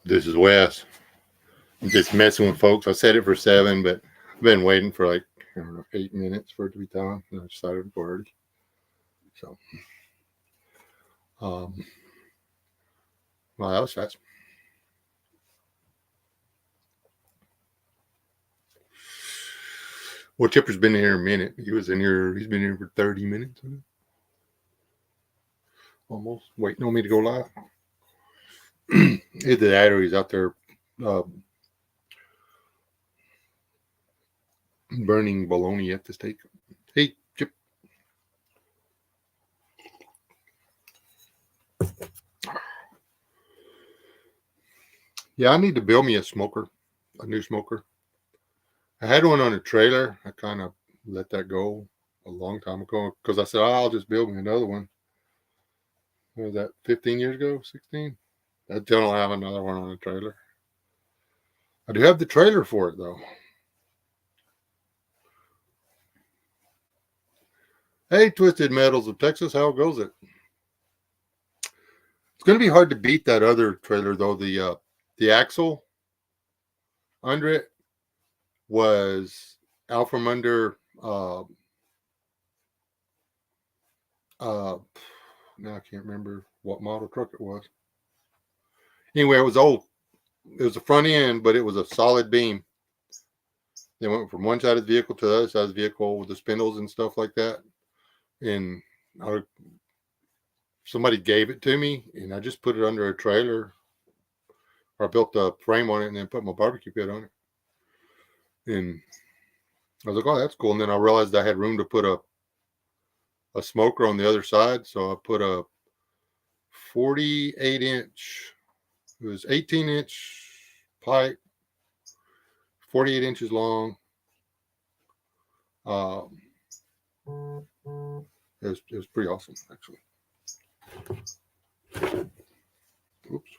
This is Wes. I'm just messing with folks. I set it for 7, but I've been waiting for like, I don't know, 8 minutes for it to be time. And I decided to go early. So, um, well, that was fast. Well, Chipper's been here a minute. He's been here for 30 minutes. Almost. Waiting on me to go live. Either that or he's out there uh, burning bologna at the steak. Hey, Chip. Yeah, I need to build me a new smoker. I had one on a trailer. I kind of let that go a long time ago because I said, oh, I'll just build me another one. What was that, 15 years ago, 16? I don't have another one on a trailer. I do have the trailer for it, though. Hey, Twisted Metals of Texas, how goes it? It's going to be hard to beat that other trailer, though. The axle under it was out from under now I can't remember what model truck it was. Anyway, it was old. It was a front end, but it was a solid beam. They went from one side of the vehicle to the other side of the vehicle with the spindles and stuff like that. And somebody gave it to me, and I just put it under a trailer. Or I built a frame on it and then put my barbecue pit on it. And I was like, oh, that's cool. And then I realized I had room to put a smoker on the other side. So I put a 48-inch, it was 18-inch pipe, 48 inches long. It was pretty awesome, actually. Oops.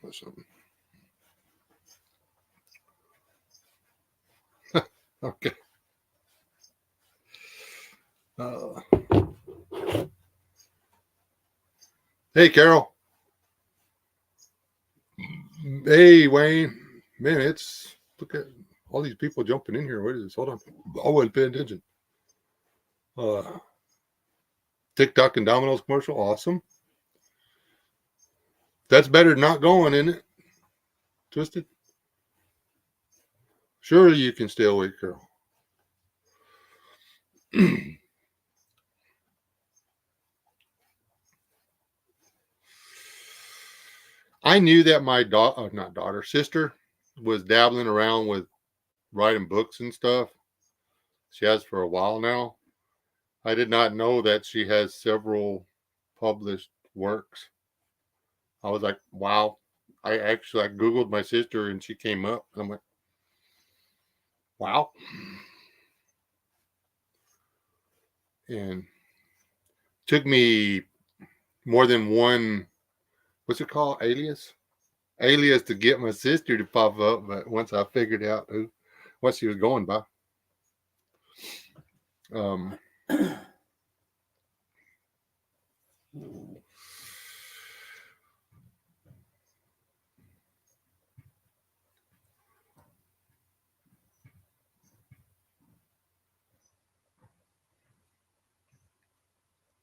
That's something. Okay. Hey, Carol. Hey, Wayne. Man, look at all these people jumping in here. What is this? Hold on. I wasn't paying attention. TikTok and Domino's commercial. Awesome. That's better than not going, isn't it? Twisted. Surely you can stay awake, Carol. I knew that my sister was dabbling around with writing books and stuff. She has for a while now. I did not know that she has several published works. I was like, wow. I Googled my sister and she came up. And I'm like, wow. And took me more than one, what's it called? Alias to get my sister to pop up. But once I figured out what she was going by.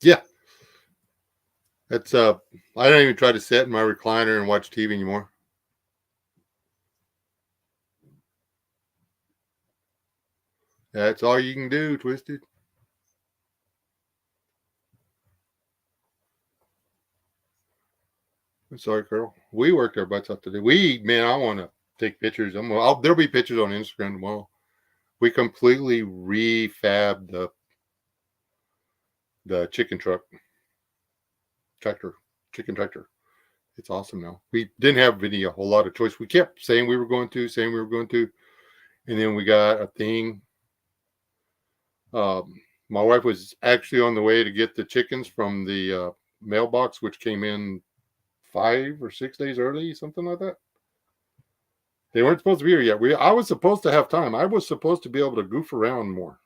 Yeah. That's I don't even try to sit in my recliner and watch TV anymore. That's all you can do, Twisted. I'm sorry, Carol. We worked our butts off today. I want to take pictures. There'll be pictures on Instagram tomorrow. We completely refabbed the chicken tractor. It's awesome now. We didn't have a whole lot of choice. We kept saying we were going to, and then we got a thing. My wife was actually on the way to get the chickens from the mailbox, which came in 5 or 6 days early, something like that. They weren't supposed to be here yet. I was supposed to have time. I was supposed to be able to goof around more.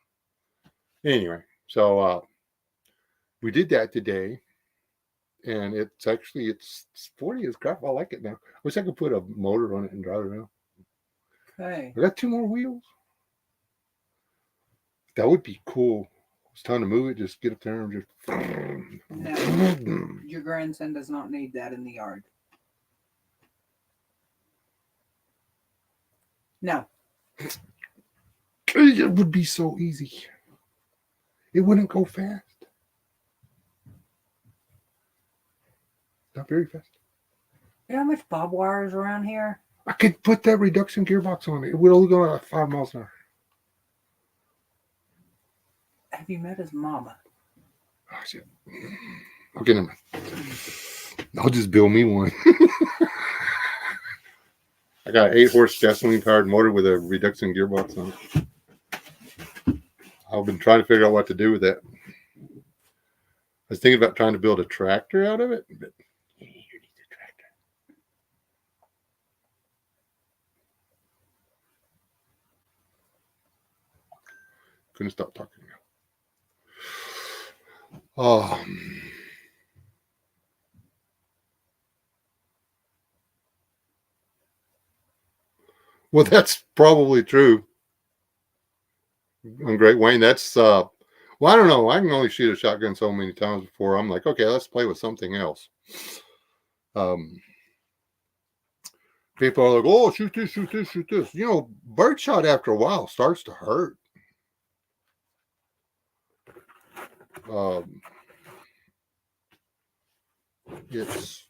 Anyway, so we did that today. And it's sporty as crap. I like it now. I wish I could put a motor on it and drive it around. Okay. I got 2 more wheels. That would be cool. It's time to move it. Just get up there and just. No, your grandson does not need that in the yard. No. It would be so easy. It wouldn't go fast. Not very fast. You know how much barbed wire is around here? I could put that reduction gearbox on it. It would only go like 5 miles an hour. Have you met his mama? Oh, shit. Okay, never mind. I'll just build me one. I got an 8-horse gasoline powered motor with a reduction gearbox on it. I've been trying to figure out what to do with that. I was thinking about trying to build a tractor out of it, but you need a tractor. Couldn't stop talking now. Oh. Well, that's probably true. On Great Wayne, that's well, I don't know. I can only shoot a shotgun so many times before I'm like, okay, let's play with something else. People are like, oh, shoot this, shoot this, shoot this. You know, birdshot after a while starts to hurt. It's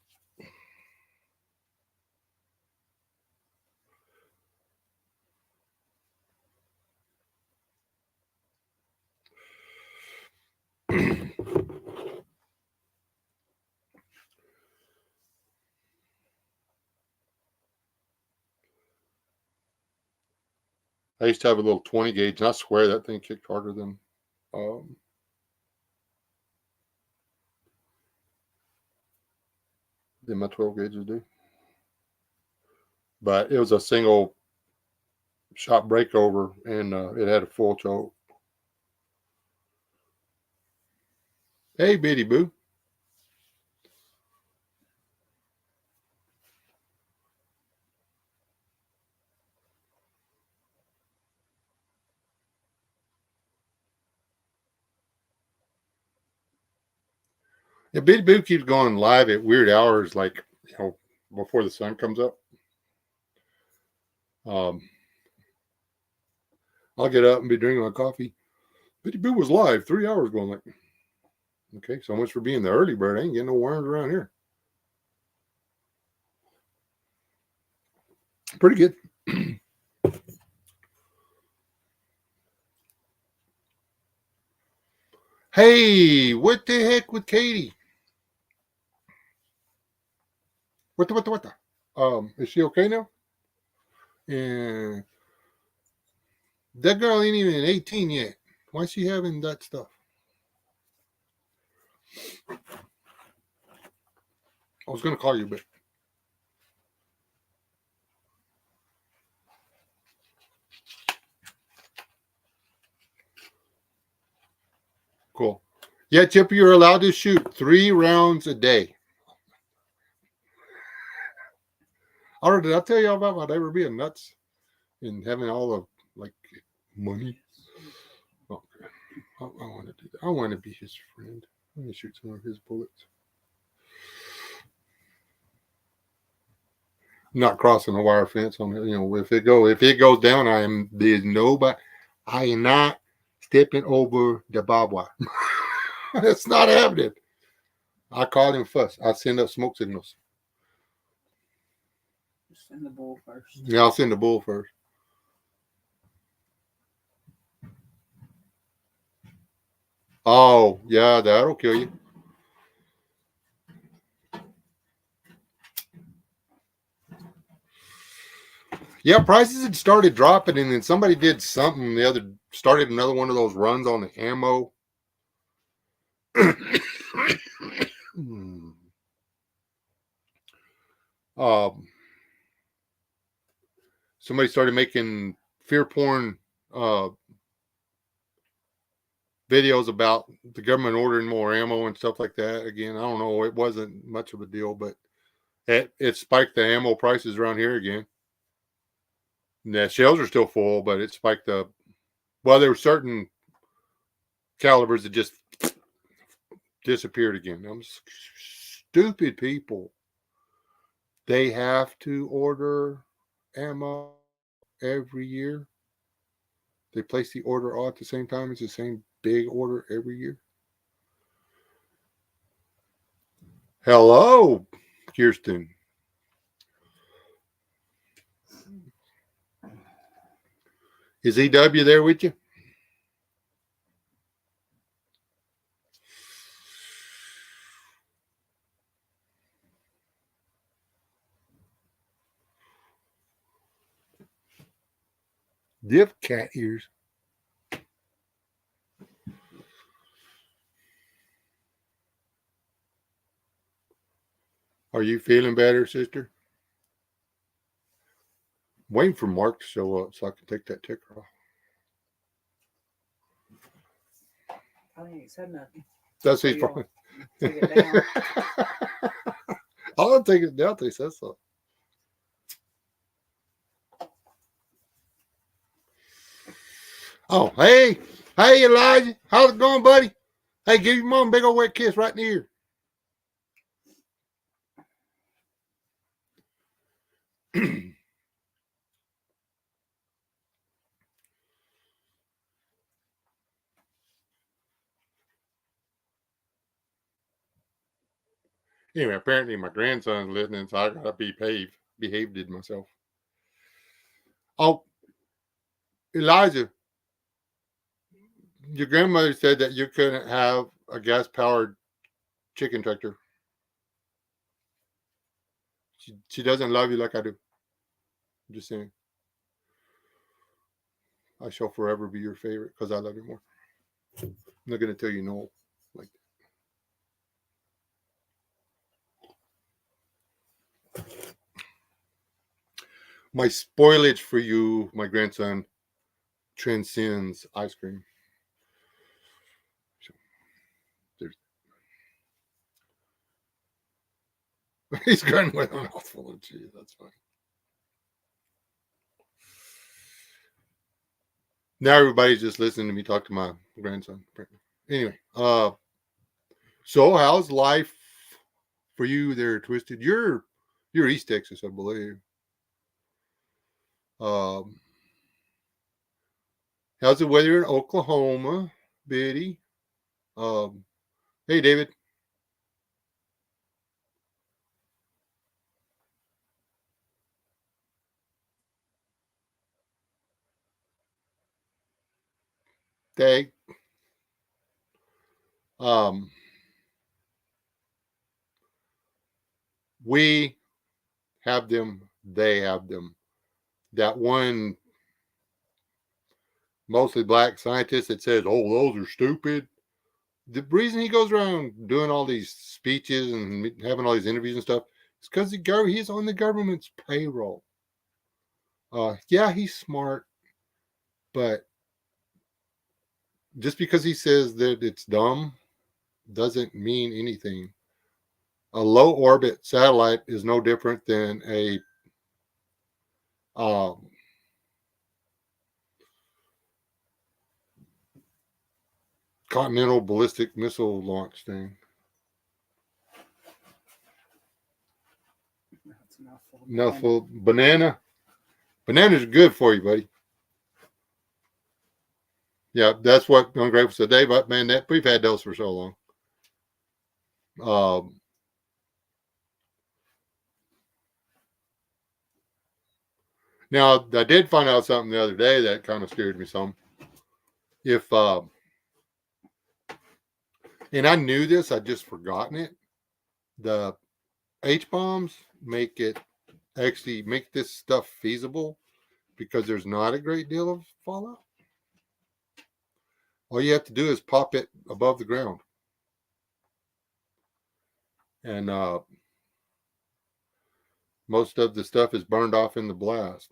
I used to have a little 20 gauge, and I swear that thing kicked harder than my 12 gauges do. But it was a single shot breakover, and it had a full choke. Hey, Bitty Boo. Yeah, Bitty Boo keeps going live at weird hours, like, you know, before the sun comes up. I'll get up and be drinking my coffee. Bitty Boo was live 3 hours ago. I'm like, okay, so much for being the early bird. I ain't getting no worms around here. Pretty good. Hey, what the heck with Katie? What the? Is she okay now? And that girl ain't even 18 yet. Why is she having that stuff? I was gonna call you, but cool. Yeah, Chip, you're allowed to shoot 3 rounds a day. Or did I tell you about my neighbor being nuts and having all the like money? Okay. I want to do that. I want to be his friend. Let me shoot some of his bullets. I'm not crossing a wire fence on it. You know, if it goes down, I am not stepping over the barbed wire. It's not happening. I call him fuss. I send up smoke signals. Send the bull first. Yeah, I'll send the bull first. Oh, yeah, that'll kill you. Yeah, prices had started dropping, and then somebody did something. Started another one of those runs on the ammo. somebody started making fear porn videos about the government ordering more ammo and stuff like that. Again, I don't know. It wasn't much of a deal, but it spiked the ammo prices around here again. The shelves are still full, but it spiked the. Well, there were certain calibers that just disappeared again. I'm stupid people. They have to order ammo every year. They place the order all at the same time. It's the same big order every year. Hello, Kirsten. Is EW there with you? Do you have cat ears? Are you feeling better, sister? Waiting for Mark to show up so I can take that ticker off. I ain't said nothing. That's So his you'll problem. take it down. I'll take it down. He says so. Oh, hey, Elijah, how's it going, buddy? Hey, give your mom a big old wet kiss right in the ear. Anyway, apparently my grandson's listening, so I gotta behaved myself. Oh, Elijah, your grandmother said that you couldn't have a gas-powered chicken tractor. She doesn't love you like I do. I'm just saying. I shall forever be your favorite because I love you more. I'm not gonna tell you no. Like my spoilage for you, my grandson, transcends ice cream. So, he's going with a mouthful of cheese. That's fine. Now everybody's just listening to me talk to my grandson. Anyway, so how's life for you there, Twisted? You're East Texas, I believe. How's the weather in Oklahoma, Biddy? Hey, David. Dag. We have them. They have them. That one mostly black scientist that says, "Oh, those are stupid." The reason he goes around doing all these speeches and having all these interviews and stuff is because he's on the government's payroll. Yeah, he's smart, but just because he says that it's dumb doesn't mean anything. A low orbit satellite is no different than a continental ballistic missile launch thing. Mouthful banana. Bananas are good for you, buddy. Yeah, that's what Ungrateful said. Dave, man, that we've had those for so long. Now, I did find out something the other day that kind of scared me some. If and I knew this, I'd just forgotten it. The H bombs make this stuff feasible because there's not a great deal of fallout. All you have to do is pop it above the ground. And most of the stuff is burned off in the blast.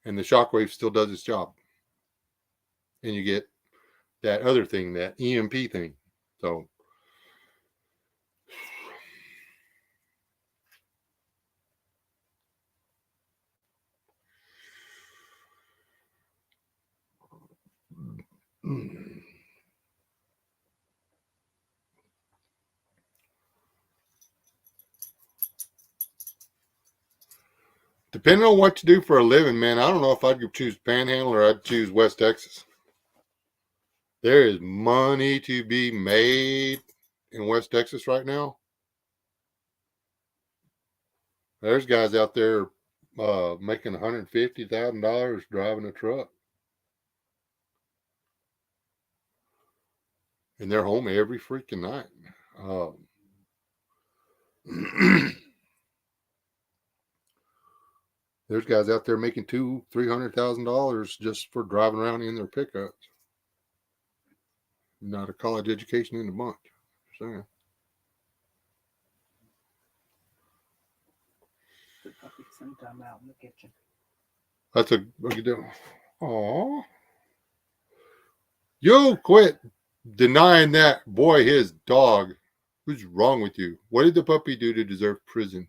and the shockwave still does its job. And you get that other thing, that EMP thing. So depending on what you do for a living, man, I don't know if I'd choose Panhandle or I'd choose West Texas. There is money to be made in West Texas right now. There's guys out there making $150,000 driving a truck. And they're home every freaking night. There's guys out there making $200,000-$300,000 just for driving around in their pickups. Not a college education in a bunch. So, The puppy sometime out in the kitchen. that's a what you do. Aw. You quit denying that boy his dog. Who's wrong with you? What did the puppy do to deserve prison?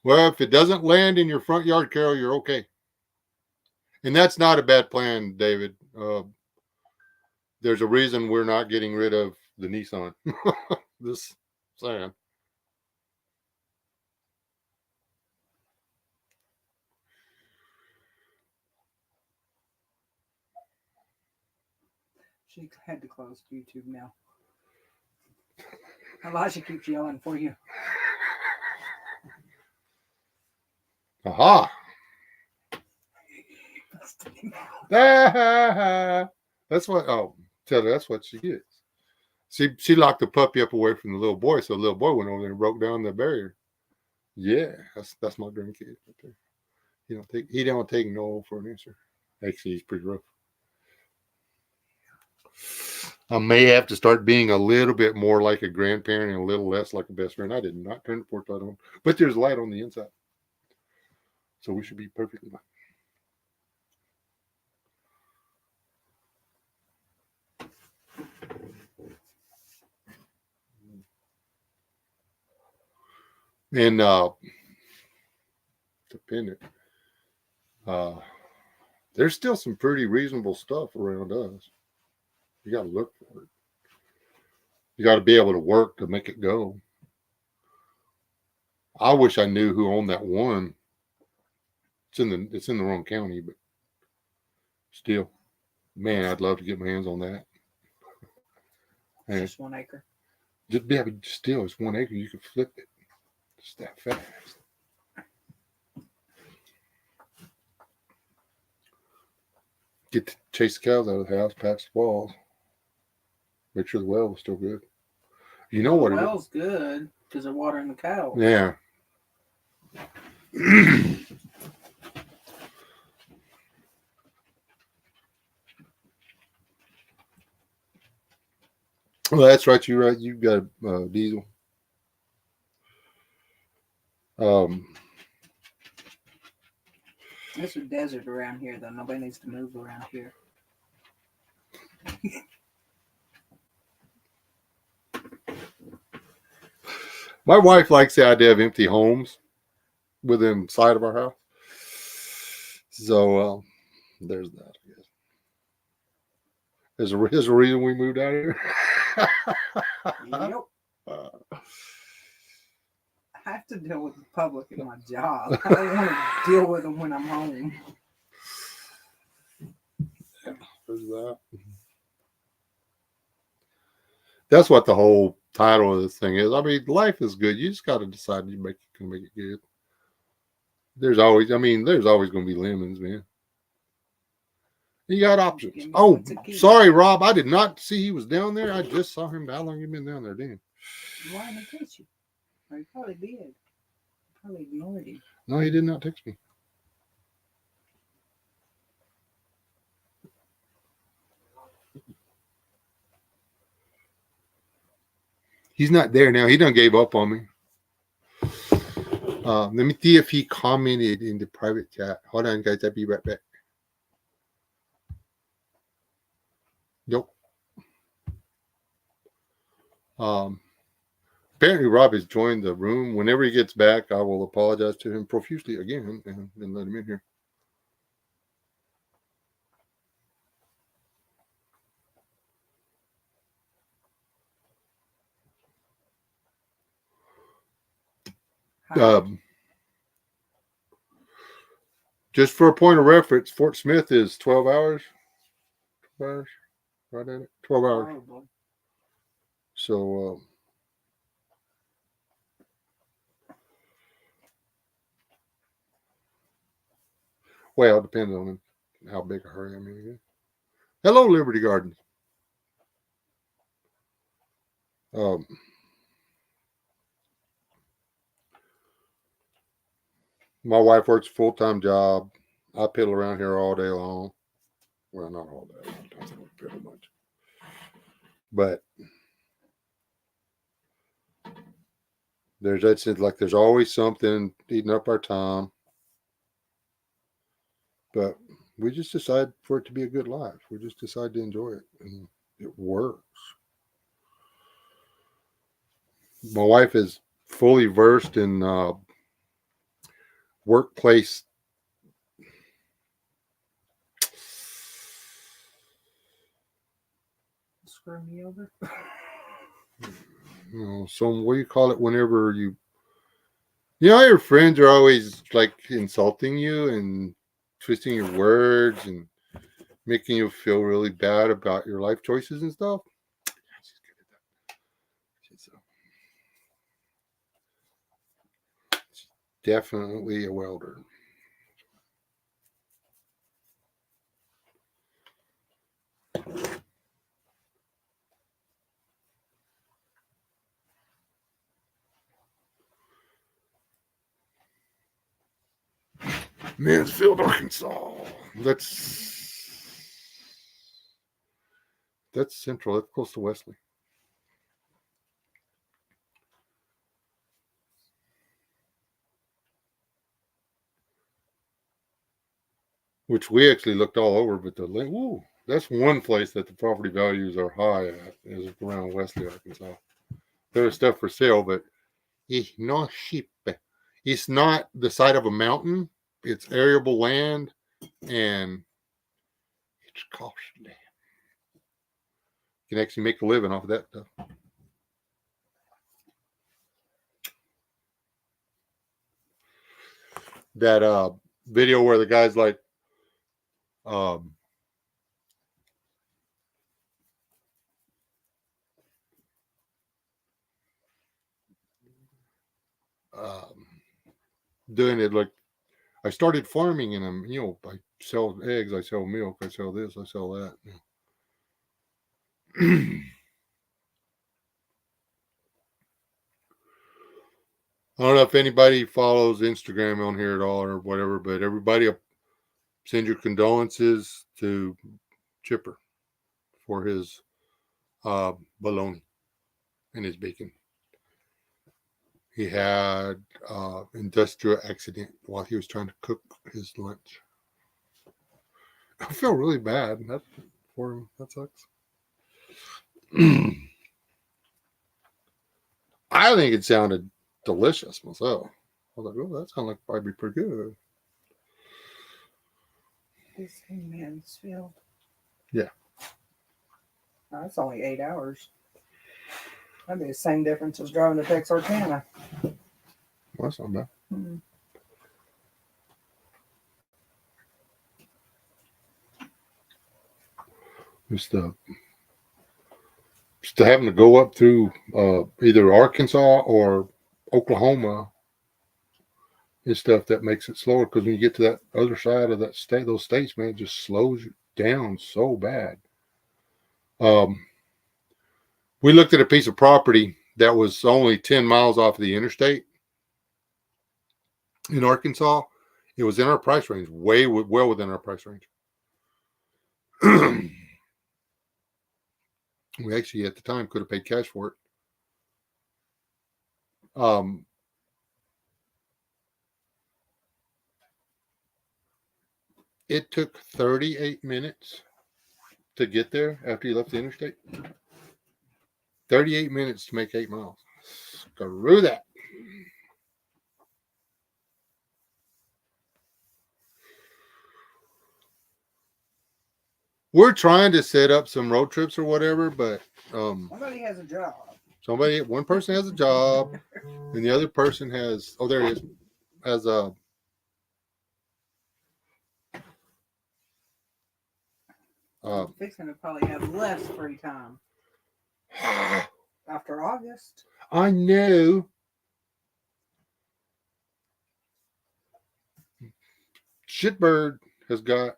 Well, if it doesn't land in your front yard, Carol, you're okay. And that's not a bad plan, David. There's a reason we're not getting rid of the Nissan. This saying. She had to close YouTube now. Elijah keeps yelling for you. Aha. That's what. Oh, tell her that's what she gets. She locked the puppy up away from the little boy, so the little boy went over there and broke down the barrier. Yeah, that's my grandkid right there. He don't take no for an answer. Actually, he's pretty rough. I may have to start being a little bit more like a grandparent and a little less like a best friend. I did not turn the porch light on, but there's light on the inside, so we should be perfectly fine. And dependent, there's still some pretty reasonable stuff around us. You got to look for it. You got to be able to work to make it go. I wish I knew who owned that one. It's in the wrong county, but still, man, I'd love to get my hands on that. And Just 1 acre. Still, it's 1 acre. You could flip it. It's that fast. Chase the cows out of the house, patch the walls, make sure the well was still good. You know what? The well's good because they're watering the cows. Yeah. Well, that's right. You're right. You've got diesel. It's a desert around here, though. Nobody needs to move around here. My wife likes the idea of empty homes within sight of our house. So there's that, I guess. There's a reason we moved out here. Yep. I have to deal with the public in my job. I don't want to deal with them when I'm home. Yeah, there's that. That's what the whole title of this thing is. I mean, life is good. You just got to decide you can make it good. There's always going to be lemons, man. You got options. Oh, sorry, Rob. I did not see he was down there. I just saw him. How long you been down there, Dan? Why didn't he text you? Or he probably did. He probably ignored you. No, he did not text me. He's not there now. He done gave up on me. Let me see if he commented in the private chat. Hold on, guys. I'll be right back. Nope. Apparently, Rob has joined the room. Whenever he gets back, I will apologize to him profusely again and let him in here. Just for a point of reference, Fort Smith is 12 hours. 12 hours, right at it. 12 hours. Probably. So, well, it depends on how big a hurry I'm in. Hello, Liberty Gardens. My wife works a full-time job. I piddle around here all day long. Well, not all day. I don't piddle much. But there's always something eating up our time. But we just decide for it to be a good life. We just decide to enjoy it, and it works. My wife is fully versed in workplace. Screw me over. So what do you call it whenever your friends are always like insulting you and twisting your words and making you feel really bad about your life choices and stuff. She's good at that. She's definitely a welder. Mansfield, Arkansas. That's central. That's close to Wesley. Which we actually looked all over, but that's one place that the property values are high at, is around Wesley, Arkansas. There's stuff for sale, but it's not cheap. It's not the side of a mountain. It's arable land, and it's costly. You can actually make a living off of that stuff. That video where the guy's like, doing it like, I started farming and I sell eggs, I sell milk, I sell this, I sell that. I don't know if anybody follows Instagram on here at all or whatever, but everybody send your condolences to Chipper for his bologna and his bacon. He had industrial accident while he was trying to cook his lunch. I feel really bad for him. That sucks. I think it sounded delicious myself. I was like, oh, that sounds like probably pretty good. He's in Mansfield. Yeah. That's only 8 hours. That'd be the same difference as driving to Texarkana. Well, that's not bad. Mm-hmm. Just having to go up through either Arkansas or Oklahoma is stuff that makes it slower, because when you get to that other side of that state, those states, man, it just slows you down so bad. We looked at a piece of property that was only 10 miles off of the interstate in Arkansas. It was in our price range, well within our price range. We actually at the time could have paid cash for it, It took 38 minutes to get there after you left the interstate. 38 minutes to make 8 miles. Screw that. We're trying to set up some road trips or whatever, but somebody has a job. one person has a job, and the other person has, oh, there he is, has a, Fixing to probably have less free time after August. I know. Shitbird has got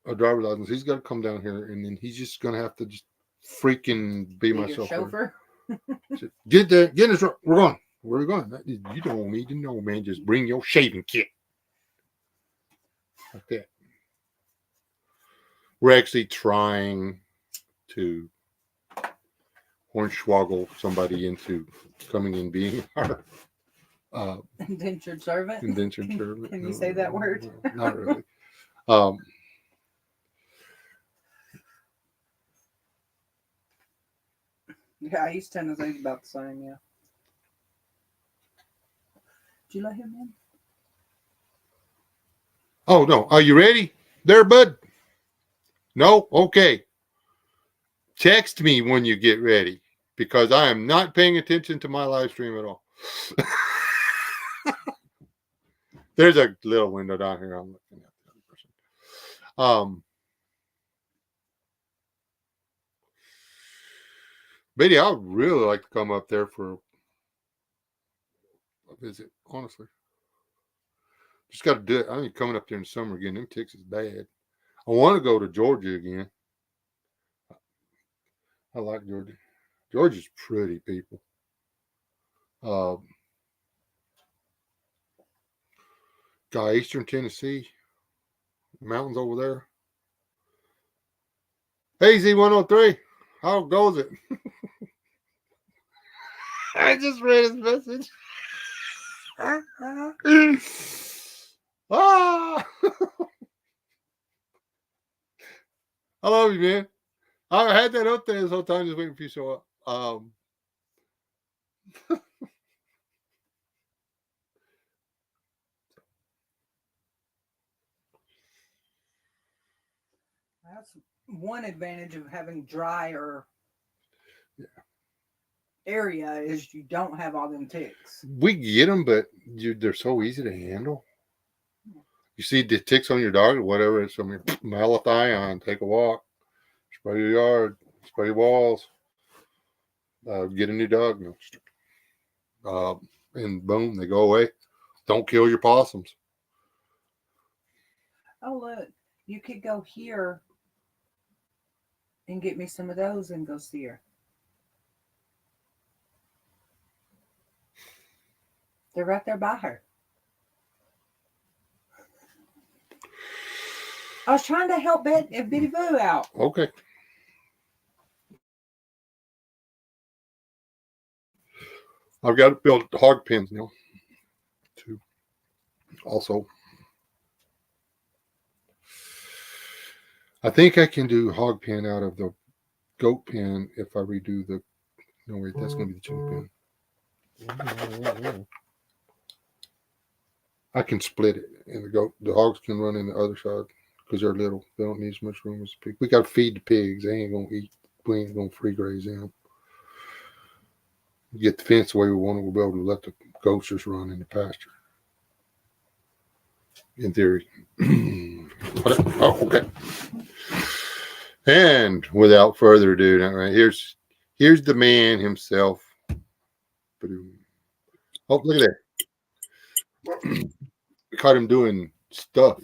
a driver's license. He's got to come down here, and then he's just gonna have to just freaking be my chauffeur. Get there, get in this truck. We're going. Where are we going? You don't need to know, man. Just bring your shaving kit. Like that. We're actually trying to hornswoggle somebody into coming and being our indentured servant. Indentured servant. Can you say that word? Not really. Yeah, he's 10 as he's about the same, yeah. Did you let him in? Oh, no. Are you ready there, bud? No? Okay. Text me when you get ready, because I am not paying attention to my live stream at all. There's a little window down here. I'm looking at the other person. Betty, I would really like to come up there for a visit, honestly. Just got to do it. I ain't coming up there in the summer again. Them ticks is bad. I want to go to Georgia again. I like Georgia. Georgia's pretty, people. Got Eastern Tennessee. Mountains over there. Hey, Z103. How goes it? I just read his message. Ah! I love you, man. I had that up there this whole time, just waiting for you to show up. That's one advantage of having drier area is you don't have all them ticks. We get them, but they're so easy to handle. You see the ticks on your dog or whatever, it's some malathion, take a walk, spray your yard, spray your walls, get a new dog. And boom, they go away. Don't kill your possums. Oh, look, you could go here and get me some of those and go see her. They're right there by her. I was trying to help Bitty Boo out. Okay. I've got to build hog pens now, too. Also, I think I can do hog pen out of the goat pen if I redo the. No, wait, that's going to be the chicken pen. I can split it, and the hogs can run in the other side because they're little. They don't need as much room as the pig. We got to feed the pigs. They ain't going to eat. We ain't going to free graze them. Get the fence the way we want it, we'll be able to let the goats just run in the pasture. In theory. Oh, okay. And without further ado, right, here's the man himself. Oh, look at that. We caught him doing stuff.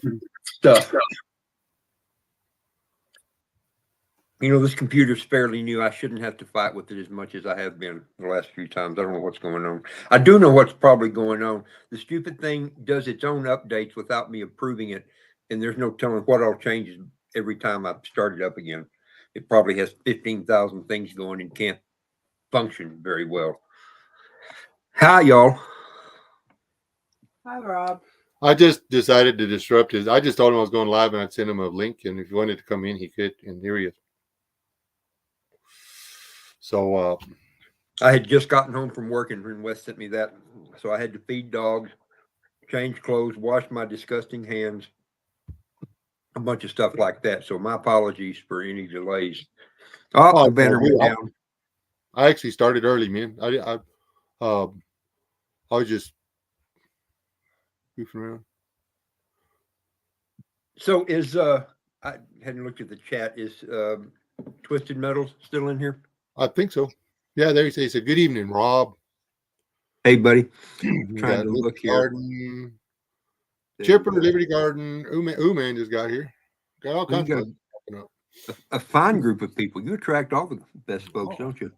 You know, this computer's fairly new. I shouldn't have to fight with it as much as I have been the last few times. I don't know what's going on. I do know what's probably going on. The stupid thing does its own updates without me approving it, and there's no telling what all changes every time I start it up again. It probably has 15,000 things going and can't function very well. Hi, y'all. Hi, Rob. I just decided to disrupt his. I just told him I was going live, and I'd send him a link, and if he wanted to come in, he could. And here he is. So I had just gotten home from work, and Wes sent me that, so I had to feed dogs, change clothes, wash my disgusting hands, a bunch of stuff like that. So my apologies for any delays. Oh, the banner went down. I actually started early, man. I was just goofing around. So is I hadn't looked at the chat. Is Twisted Metals still in here? I think so. Yeah, there he said, "Good evening, Rob." Hey, buddy. You Trying got to Liberty look here. Garden, There Chipper, you go. Liberty Garden. Ooman just got here. Got all Well, you kinds of got stuff popping up. a fine group of people. You attract all the best folks, Oh. don't you?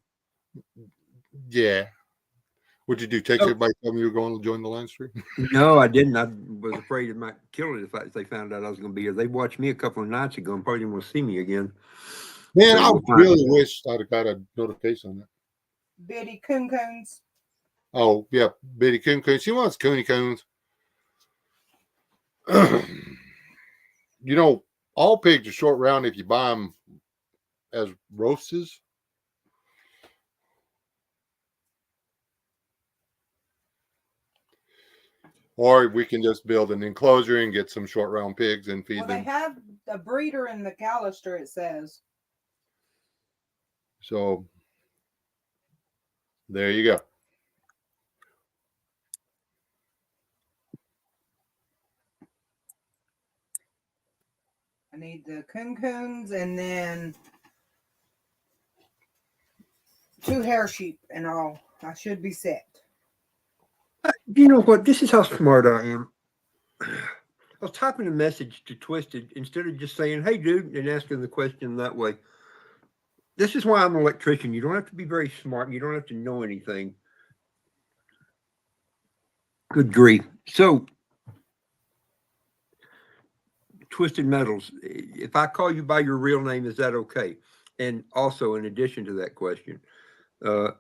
Yeah. What'd you do? Text Oh. everybody, tell me you were going to join the line stream? No, I didn't. I was afraid it might kill it if they found out I was going to be here. They watched me a couple of nights ago and probably didn't want to see me again. Man, So I we'll find really out. wish I'd have got a notification on that. Biddy Coon Coons. Oh, yeah. Betty Coon Coon. She wants Cooney Coons. You know, all pigs are short round if you buy them as roasts. Or we can just build an enclosure and get some short round pigs and feed Well, they them. have a breeder in McAllister, it says. So there you go. I need the Coon Coons and then 2 hair sheep and all. I should be set. You know what? This is how smart I am. I was typing a message to Twisted instead of just saying, "Hey, dude," and asking the question that way. This is why I'm an electrician. You don't have to be very smart. You don't have to know anything. Good grief. So, Twisted Metals, if I call you by your real name, is that okay? And also, in addition to that question,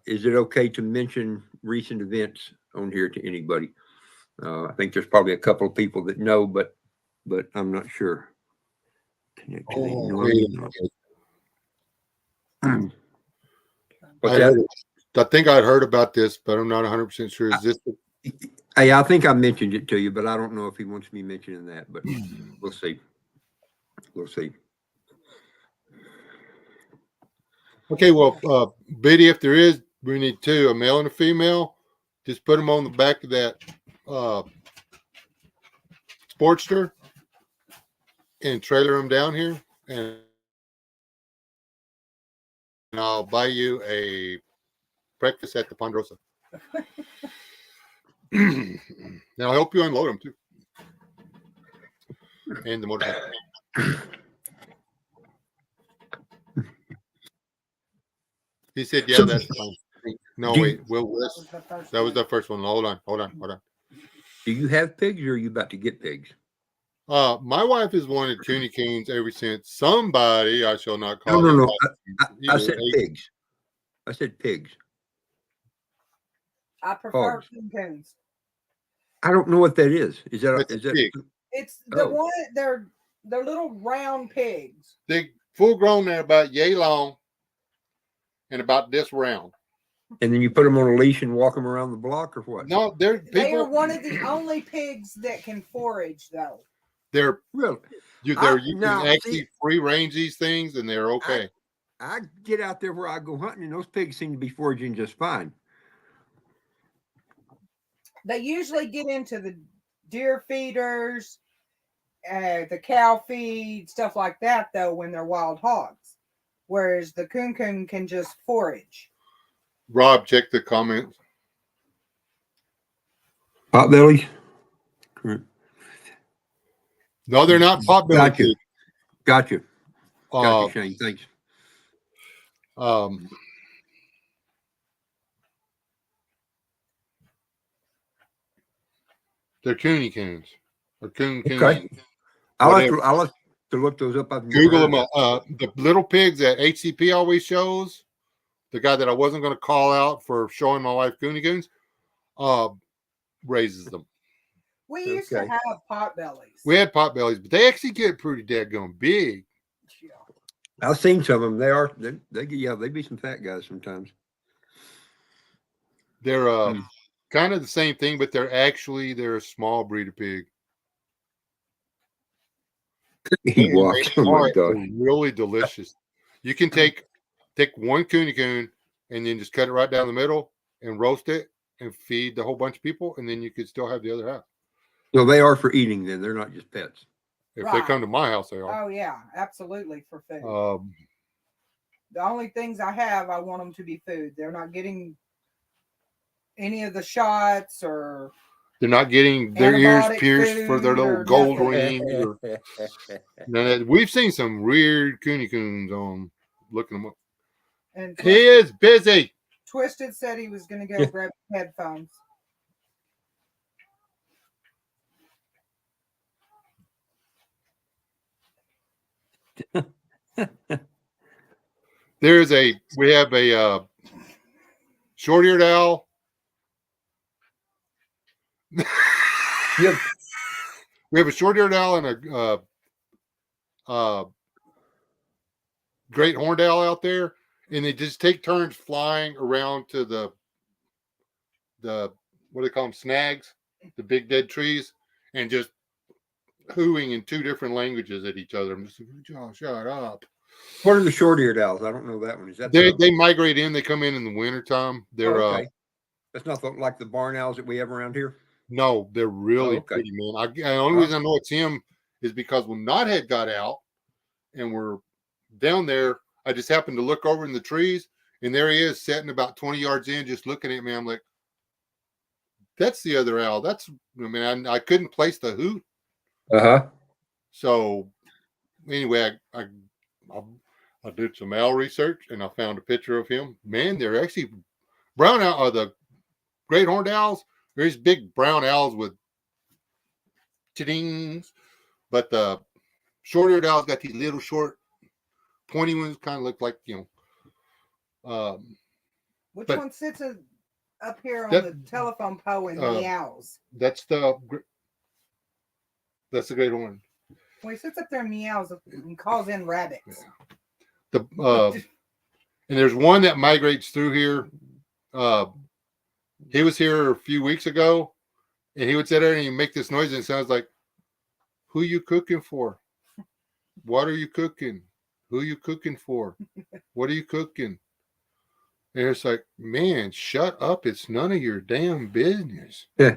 is it okay to mention recent events on here to anybody? I think there's probably a couple of people that know, but I'm not sure. Connect to the What's that? I think I'd heard about this, but I'm not 100% sure. Is this? Hey, I think I mentioned it to you, but I don't know if he wants me mentioning that. But we'll see. We'll see. Okay, well, Biddy, if there is, we need 2, a male and a female. Just put them on the back of that Sportster and trailer them down here, and I'll buy you a breakfast at the Ponderosa. Now I hope you unload them too, and the motorcycle. He said, "Yeah, that's fine." No, wait, that was the first one. Hold on. Do you have pigs, or are you about to get pigs? My wife has wanted Cooney Coons ever since somebody, I shall not call No. I said pigs. I said pigs. I prefer Hogs. Coon Coons. I don't know what that is. Is that pig. It's the Oh. one, they're little round pigs. They full grown, they're about yay long and about this round. And then you put them on a leash and walk them around the block, or what? No, They are one of the only pigs that can forage, though. They're Really? you can actually free range these things, and they're okay. I get out there where I go hunting, and those pigs seem to be foraging just fine. They usually get into the deer feeders, the cow feed, stuff like that, though, when they're wild hogs. Whereas the Coon Coon can just forage. Rob, check the comments. Potbellies? No, they're not potbelly. Gotcha. Shane. Thanks. They're Cooney Coons. Or Coon Coons. Okay. I'll have to look those up. I've Google them. The little pigs that HCP always shows, the guy that I wasn't going to call out for showing my wife Cooney Coons, raises them. We used to Okay. have pot bellies. We had pot bellies, but they actually get pretty daggone big. Yeah. I've seen some of them. They be some fat guys sometimes. They're kind of the same thing, but they're a small breed of pig. He And walked. they Oh my are God. really delicious. You can take one coon and then just cut it right down the middle and roast it and feed the whole bunch of people, and then you could still have the other half. So they are for eating then. They're not just pets. If they come to my house, they are. Oh yeah, absolutely for food. The only things I have, I want them to be food. They're not getting any of the shots, or they're not getting their ears pierced for their little gold rings. We've seen some weird coons on looking them up. And he is busy. Twisted said he was going to go grab headphones. We have a short-eared owl. Yep. We have a short-eared owl and a great horned owl out there, and they just take turns flying around to the what do they call them, snags, the big dead trees, and just hooing in two different languages at each other. I'm just like, oh, shut up. What are the short-eared owls? I don't know that one. Is that they migrate in? They come in the wintertime. They're okay. That's not like the barn owls that we have around here. No, they're really pretty, man. The only reason I know it's him is because when Knothead got out and we're down there, I just happened to look over in the trees, and there he is sitting about 20 yards in, just looking at me. I'm like, that's the other owl. I couldn't place the hoot. So anyway, I did some owl research, and I found a picture of him. Man, they're actually brown owl, the great horned owls. There's big brown owls with chitings, but the short-eared owls got these little short, pointy ones, kind of look like, Which one sits up here on the telephone pole and meows? That's the great horn. Well, he sits up there and meows and calls in rabbits. Yeah. And there's one that migrates through here. He was here a few weeks ago, and he would sit there and he'd make this noise, and it sounds like, who you cooking for? What are you cooking? Who you cooking for? What are you cooking? And it's like, man, shut up. It's none of your damn business. Yeah.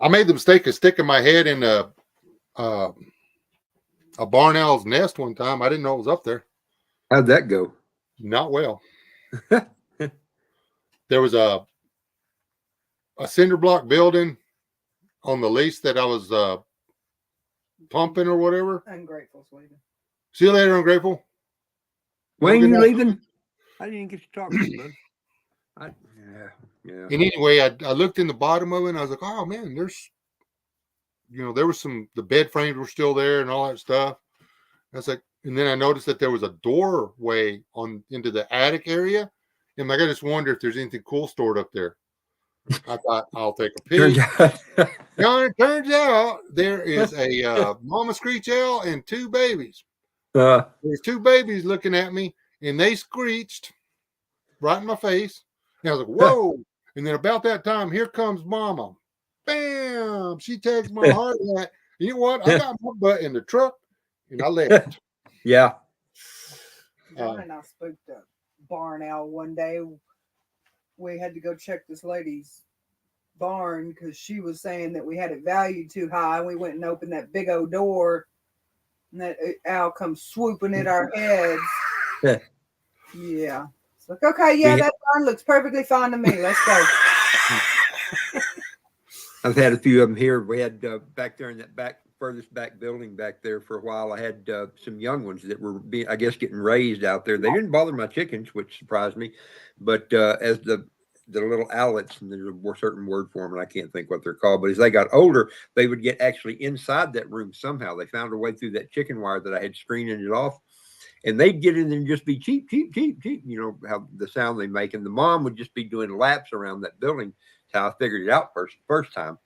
I made the mistake of sticking my head in a barn owl's nest one time. I didn't know it was up there. How'd that go? Not well. There was a cinder block building on the lease that I was pumping or whatever. Ungrateful, Sweden. See you later, Ungrateful. When you leaving? I didn't get to talk to you, bud. Yeah. And anyway, I looked in the bottom of it, and I was like, oh man, there's, there was the bed frames were still there and all that stuff. I was like, and then I noticed that there was a doorway into the attic area. And I just wonder if there's anything cool stored up there. I thought, I'll take a peek. It turns out there is a mama screech owl and two babies. There's two babies looking at me, and they screeched right in my face. And I was like, whoa. And then about that time, here comes mama. Bam! She takes my hard hat. You know what? I got my butt in the truck, and I left. Yeah. John and I spooked a barn owl one day. We had to go check this lady's barn because she was saying that we had it valued too high. We went and opened that big old door, and that owl comes swooping at our heads. Yeah. It's like, okay, that barn looks perfectly fine to me. Let's go. I've had a few of them here. We had back there in that furthest back building back there for a while. I had some young ones that were getting raised out there. They didn't bother my chickens, which surprised me. But as the little owlets, and there's a certain word for them, and I can't think what they're called. But as they got older, they would get actually inside that room somehow. They found a way through that chicken wire that I had screening it off, and they'd get in there and just be cheep, cheep, cheep, cheep. You know how the sound they make, and the mom would just be doing laps around that building. That's how I figured it out first time.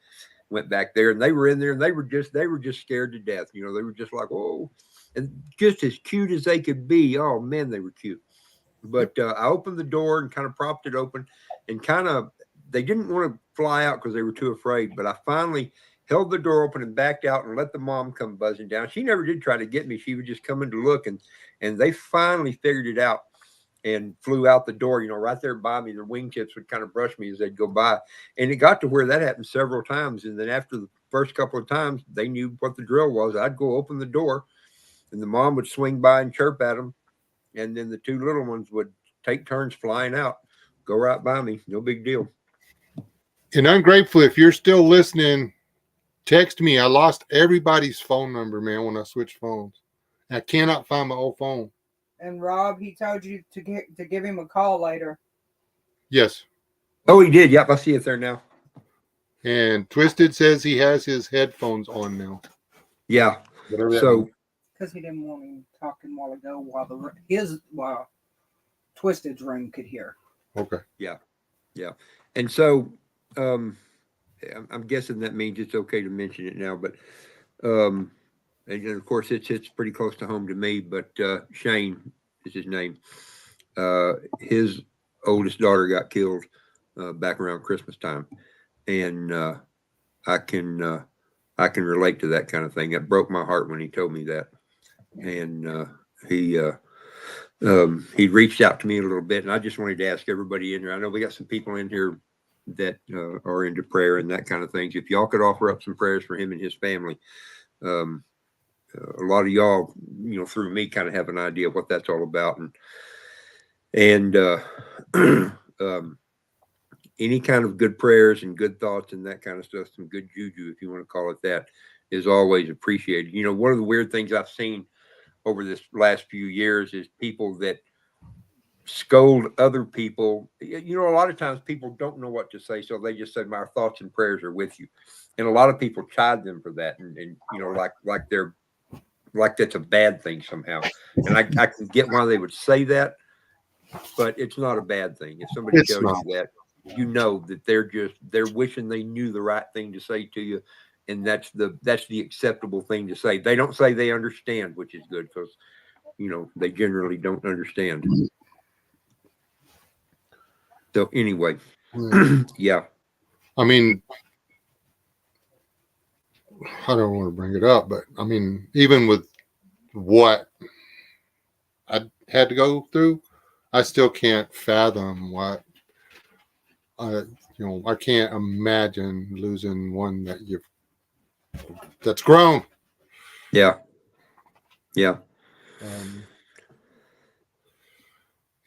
Went back there, and they were in there, and they were just scared to death. You know, they were just like, oh, and just as cute as they could be. Oh man, they were cute. But I opened the door and kind of propped it open, and they didn't want to fly out because they were too afraid. But I finally held the door open and backed out and let the mom come buzzing down. She never did try to get me. She would just come in to look, and they finally figured it out and flew out the door, you know, right there by me. Their wingtips would kind of brush me as they'd go by. And it got to where that happened several times. And then after the first couple of times, they knew what the drill was. I'd go open the door, and the mom would swing by and chirp at them. And then the two little ones would take turns flying out, go right by me. No big deal. And Ungrateful, if you're still listening, text me. I lost everybody's phone number, man, when I switched phones. I cannot find my old phone. And Rob, he told you to give him a call later. Yes. Oh, he did. Yep, I see it there now. And Twisted says he has his headphones on now. Yeah. Whatever that So means. Because he didn't want him talking a while ago while Twisted's room could hear. Okay. Yeah. And so I'm guessing that means it's okay to mention it now, but and of course it's pretty close to home to me, but Shane is his name. His oldest daughter got killed back around Christmas time, and I can relate to that kind of thing. It broke my heart when he told me that. And he reached out to me a little bit, and I just wanted to ask everybody in here. I know we got some people in here that are into prayer and that kind of things. If y'all could offer up some prayers for him and his family. A lot of y'all, you know, through me, kind of have an idea of what that's all about, and any kind of good prayers and good thoughts and that kind of stuff, some good juju, if you want to call it that, is always appreciated. You know, one of the weird things I've seen over this last few years is people that scold other people. You know, a lot of times people don't know what to say, so they just say, my thoughts and prayers are with you. And a lot of people chide them for that, and you know, like they're like that's a bad thing somehow. And I can get why they would say that, but it's not a bad thing. If somebody tells you that, you know that they're wishing they knew the right thing to say to you. And that's the acceptable thing to say. They don't say they understand, which is good, because, you know, they generally don't understand. So anyway, yeah. I mean, I don't want to bring it up, but I mean, even with what I had to go through, I still can't fathom what I can't imagine losing one that's grown. Yeah.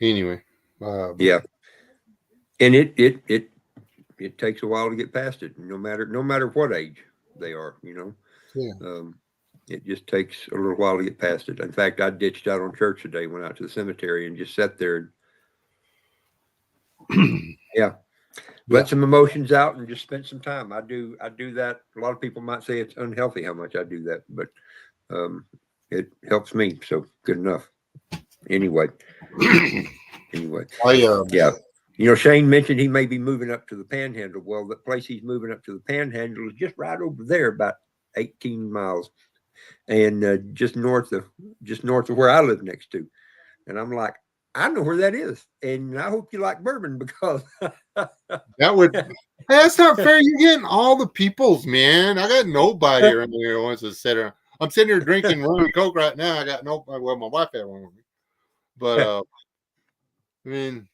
Anyway. Yeah. And it takes a while to get past it, no matter what age they are, you know. Yeah. It just takes a little while to get past it. In fact, I ditched out on church today, went out to the cemetery and just sat there and let some emotions out and just spent some time. I do that. A lot of people might say it's unhealthy how much I do that, but it helps me. So good enough. Anyway. Yeah. You know, Shane mentioned he may be moving up to the Panhandle. Well, the place he's moving up to the Panhandle is just right over there, about 18 miles, and just north of where I live next to. And I'm like, I know where that is, and I hope you like bourbon, because that's not fair. You're getting all the peoples, man. I got nobody around here who wants to sit around. I'm sitting here drinking rum and coke right now. I got nobody. Well, my wife had one with me, but I mean,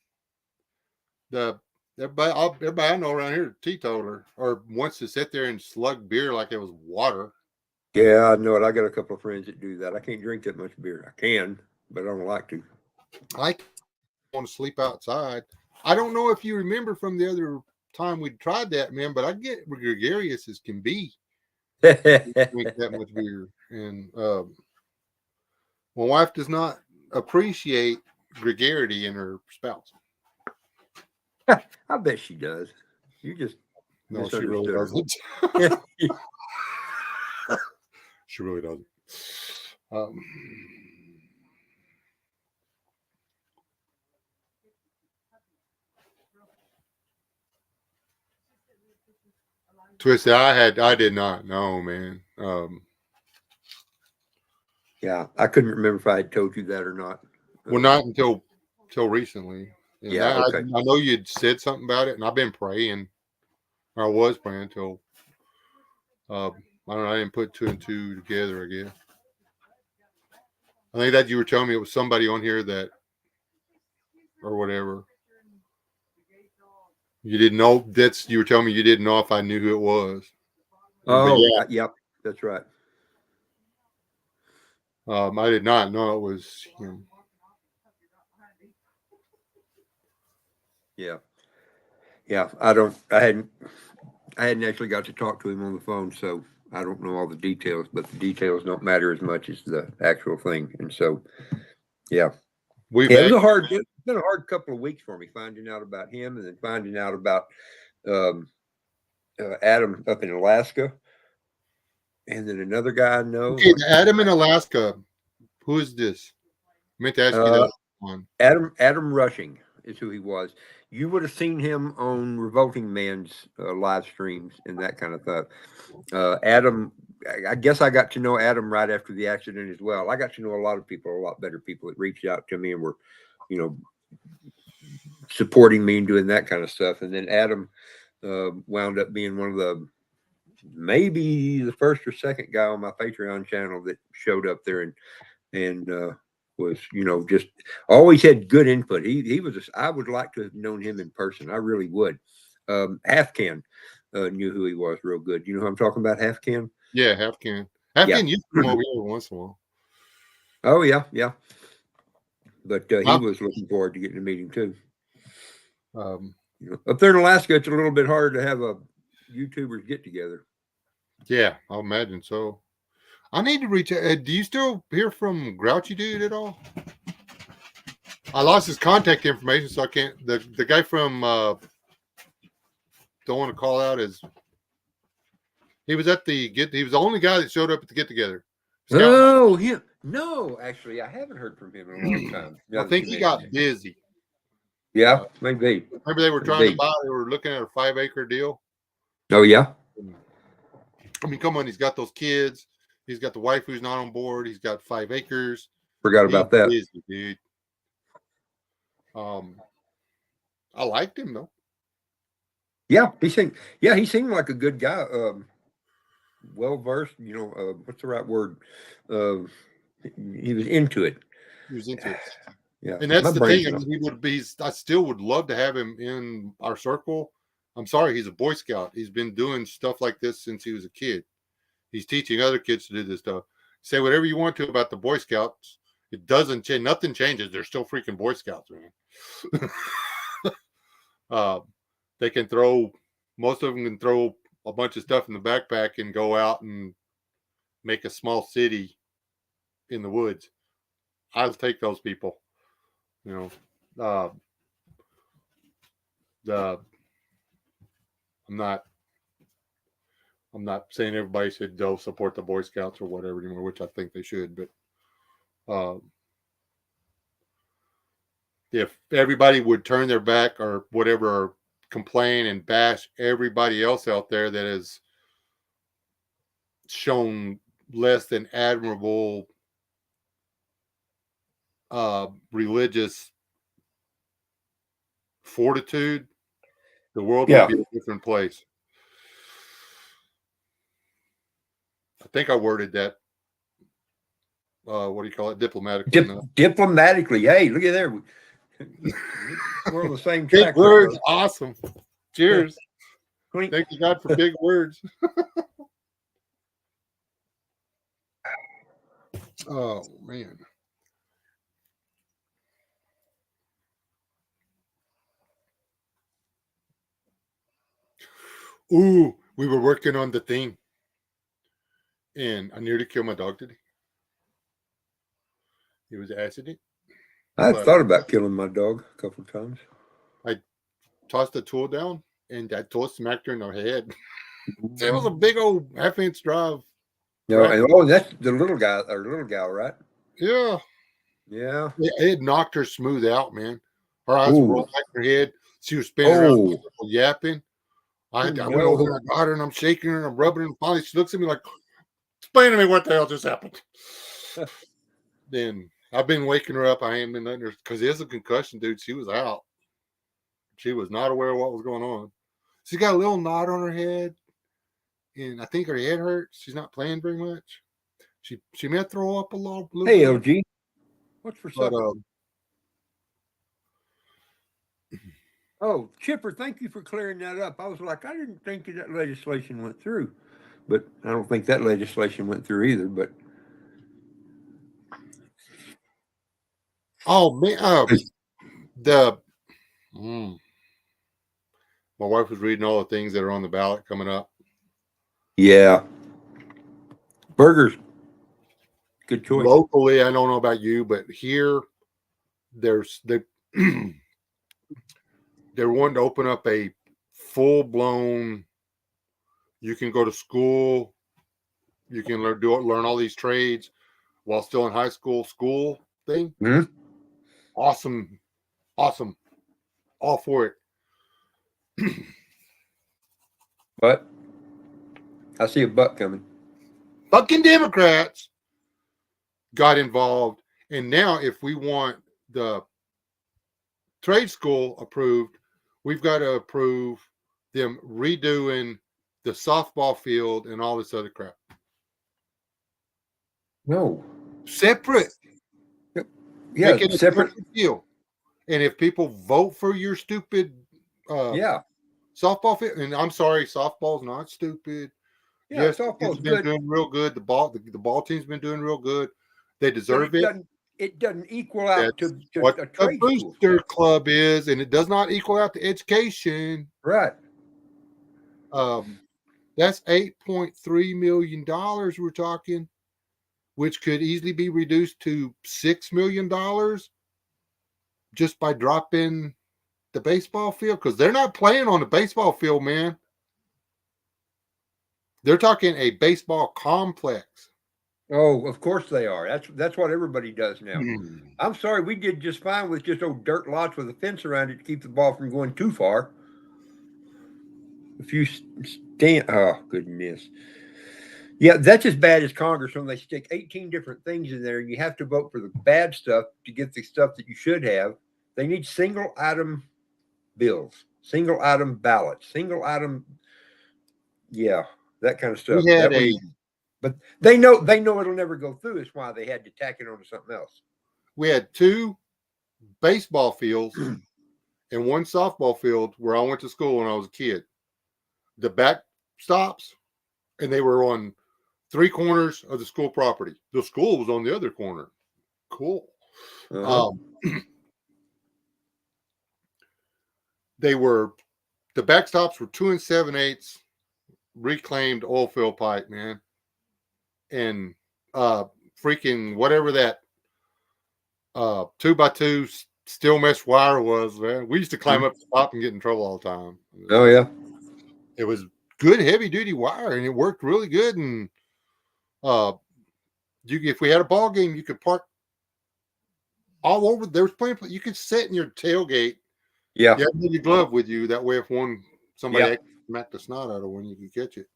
everybody I know around here is teetotaler or wants to sit there and slug beer like it was water. Yeah, I know it. I got a couple of friends that do that. I can't drink that much beer. I can, but I don't like to. I want to sleep outside. I don't know if you remember from the other time we tried that, man, but I get gregarious as can be. Drink that much beer, and my wife does not appreciate gregarity in her spouse. I bet she does. You just No, she really doesn't. She really doesn't. Twisted. I did not know, man. Yeah, I couldn't remember if I had told you that or not. Well, not until recently. And Yeah, okay. I know you'd said something about it, and I've been praying. Or I was praying until I don't know. I didn't put two and two together. I guess. I think that you were telling me it was somebody on here that, or whatever. You didn't know. You were telling me you didn't know if I knew who it was. But yeah, yep, that's right. I did not know it was him. Yeah. Yeah, I hadn't actually got to talk to him on the phone, so I don't know all the details, but the details don't matter as much as the actual thing. And so, yeah. We've Yeah, had, it's been a hard couple of weeks for me finding out about him and then finding out about Adam up in Alaska. And then another guy I know. okay, Adam in Alaska. Who is this? I meant to ask you that one. Adam Rushing is who he was. You would have seen him on Revolting Man's live streams and that kind of stuff. Adam, I guess I got to know Adam right after the accident as well. I got to know a lot of people, a lot better people that reached out to me and were, supporting me and doing that kind of stuff. And then Adam wound up being one of maybe the first or second guy on my Patreon channel that showed up there and was, just always had good input. He was, I would like to have known him in person. I really would. Halfcan knew who he was real good. You know who I'm talking about, Halfcan? Yeah, Halfcan. Halfcan used to come over here once in a while. Oh, yeah, yeah. But he was looking forward to getting to meet him too. Up there in Alaska, it's a little bit hard to have a YouTubers get together. Yeah, I'll imagine so. I need to reach out. Do you still hear from Grouchy Dude at all? I lost his contact information, so I can't. The guy from don't want to call out his. He was at the get. He was the only guy that showed up at the get together. Oh, yeah. No, actually, I haven't heard from him in a long time. I think he got busy. Yeah, maybe. Remember they were trying to buy. They were looking at a 5-acre deal. Oh yeah. I mean, come on. He's got those kids. He's got the wife who's not on board. He's got 5 acres. Forgot about that. Busy, dude. I liked him though. Yeah, he seemed like a good guy. Well versed. What's the right word? He was into it. He was into it. Yeah, and that's the thing. I mean, he would be. I still would love to have him in our circle. I'm sorry, he's a Boy Scout. He's been doing stuff like this since he was a kid. He's teaching other kids to do this stuff. Say whatever you want to about the Boy Scouts. It doesn't change. Nothing changes. They're still freaking Boy Scouts, man. They can throw. Most of them can throw a bunch of stuff in the backpack and go out and make a small city in the woods. I'll take those people. I'm not saying everybody should go support the Boy Scouts or whatever anymore, which I think they should, but if everybody would turn their back or whatever, or complain and bash everybody else out there that has shown less than admirable religious fortitude, the world would be a different place. I think I worded that. What do you call it? Diplomatically. Diplomatically. Hey, look at there. We're on the same track. Big words. Awesome. Cheers. Thank you, God, for big words. Oh, man. Ooh, we were working on the thing. And I nearly killed my dog today. It was an accident. I've thought about killing my dog a couple of times. I tossed the tool down, and that tool smacked her in her head. It was a big old half-inch drive. And that's the little guy or little gal, right? Yeah. Yeah. It knocked her smooth out, man. Her eyes rolled back her head. She was spinning around, yapping. I went over there and I got her and I'm shaking her and I'm rubbing her and finally she looks at me like, explain to me what the hell just happened. Then I've been waking her up. I ain't been letting her because it is a concussion, dude. She was out. She was not aware of what was going on. She got a little knot on her head, and I think her head hurts. She's not playing very much. She may throw up a little Hey, bit, LG, what's for but supper? Oh, Chipper, thank you for clearing that up. I was like, I didn't think that legislation went through, but I don't think that legislation went through either. But oh man, my wife was reading all the things that are on the ballot coming up. yeah, burgers, good choice. Locally, I don't know about you, but here they they're wanting to open up a full blown. You can go to school. You can learn all these trades while still in high school thing. Mm-hmm. Awesome, all for it. But I see a buck coming. Fucking Democrats got involved, and now if we want the trade school approved, we've got to approve them redoing the softball field and all this other crap. No, Separate. yeah, Make it a separate deal. And if people vote for your stupid softball field, and I'm sorry, softball's not stupid. Yeah, yes, softball's it's been good. doing real good. The ball team's been doing real good. They deserve it. It doesn't equal out That's to what a a trade school. booster club is, and it does not equal out to education. Right. That's $8.3 million we're talking, which could easily be reduced to $6 million just by dropping the baseball field, because they're not playing on the baseball field, man. They're talking a baseball complex. Oh, of course they are. That's what everybody does now. Mm. I'm sorry, we did just fine with just old dirt lots with a fence around it to keep the ball from going too far. If you stand, oh goodness, yeah, that's as bad as Congress when they stick 18 different things in there, and you have to vote for the bad stuff to get the stuff that you should have. They need single item bills, single item ballots, single item, yeah, that kind of stuff. We had but they know it'll never go through. Is why they had to tack it onto something else. We had 2 baseball fields and 1 softball field where I went to school when I was a kid. The back stops, and they were on 3 corners of the school property. The school was on the other corner. Cool. Uh-huh. The backstops were 2 7/8 reclaimed oil field pipe, man, and freaking whatever that 2x2 steel mesh wire was, man. We used to climb up the top and get in trouble all the time. Oh yeah, it was good heavy duty wire, and it worked really good. And if we had a ball game, you could park all over. There was plenty. You could sit in your tailgate. Yeah. You have your glove with you. That way, if somebody smacked the snot out of one, you can catch it.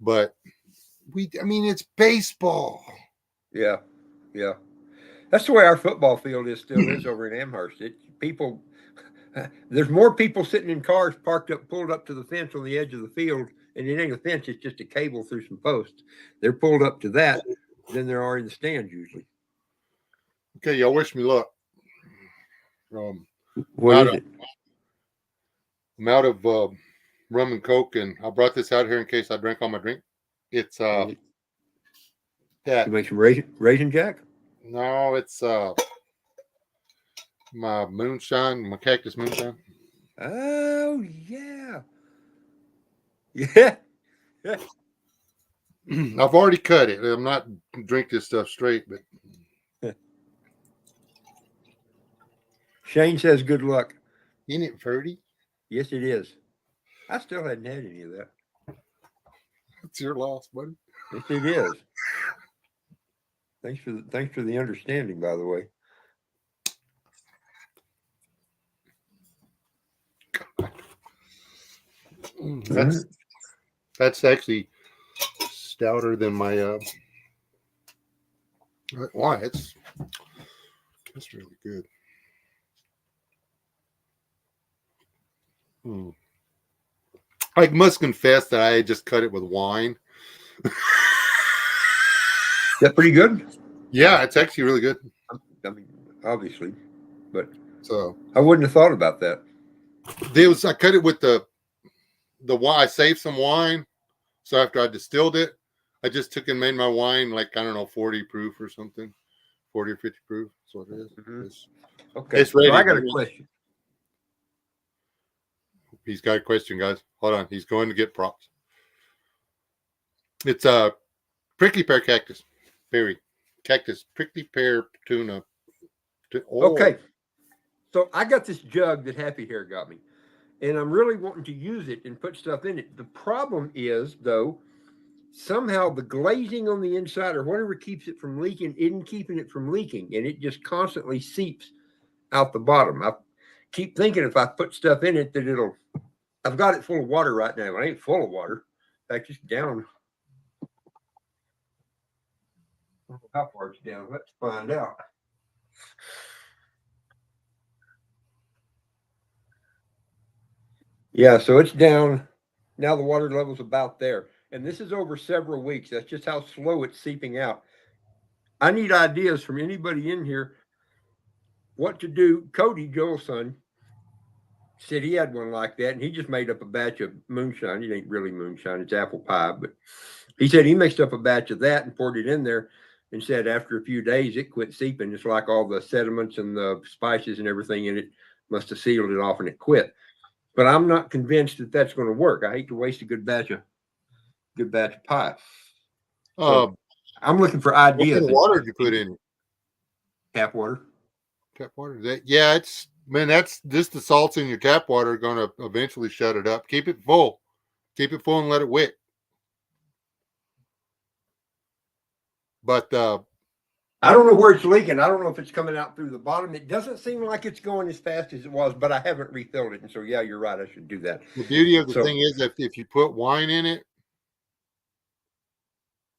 But it's baseball. Yeah. Yeah. That's the way our football field still is over in Amherst. There's more people sitting in cars pulled up to the fence on the edge of the field, and it ain't a fence, it's just a cable through some posts. They're pulled up to that than there are in the stands usually. Okay, y'all wish me luck. What is it? I'm out of rum and coke, and I brought this out here in case I drank all my drink. It's that you make some raisin jack? No, it's my moonshine, my cactus moonshine. Oh yeah. Yeah. I've already cut it. I'm not drink this stuff straight, but Shane says good luck. Isn't it fruity? Yes, it is. I still hadn't had any of that. It's your loss, buddy. Yes, it is. Thanks for the understanding, by the way. That's actually stouter than my why it's really good. I must confess that I just cut it with wine. That pretty good? Yeah, it's actually really good. I mean, obviously, but So I wouldn't have thought about that. I cut it with the wine. I saved some wine, so after I distilled it, I just took and made my wine like, I don't know, 40 proof or something, 40 or 50 proof. That's what it is. Mm-hmm. Okay, it's ready. So I got a question. He's got a question, guys. Hold on, he's going to get props. It's prickly pear cactus, berry cactus, prickly pear tuna. Okay, so I got this jug that Happy Hair got me, and I'm really wanting to use it and put stuff in it. The problem is, though, somehow the glazing on the inside or whatever keeps it from leaking isn't keeping it from leaking, and it just constantly seeps out the bottom. I keep thinking if I put stuff in it that it'll. I've got it full of water right now. It ain't full of water. In fact, it's down. I don't know how far it's down. Let's find out. Yeah, so it's down. Now the water level's about there. And this is over several weeks. That's just how slow it's seeping out. I need ideas from anybody in here what to do. Cody, Joel's son, said he had one like that, and he just made up a batch of moonshine. It ain't really moonshine, it's apple pie. But he said he mixed up a batch of that and poured it in there and said after a few days it quit seeping. It's like all the sediments and the spices and everything in it must have sealed it off and it quit. But I'm not convinced that that's going to work. I hate to waste a good batch of pie. So I'm looking for ideas. What kind of water did you put in? Tap water. Tap water. Yeah, it's that's just the salts in your tap water are going to eventually shut it up. Keep it full. Keep it full and let it wick. But I don't know where it's leaking. I don't know if it's coming out through the bottom. It doesn't seem like it's going as fast as it was, but I haven't refilled it. And so, yeah, you're right. I should do that. The beauty of the thing is that if you put wine in it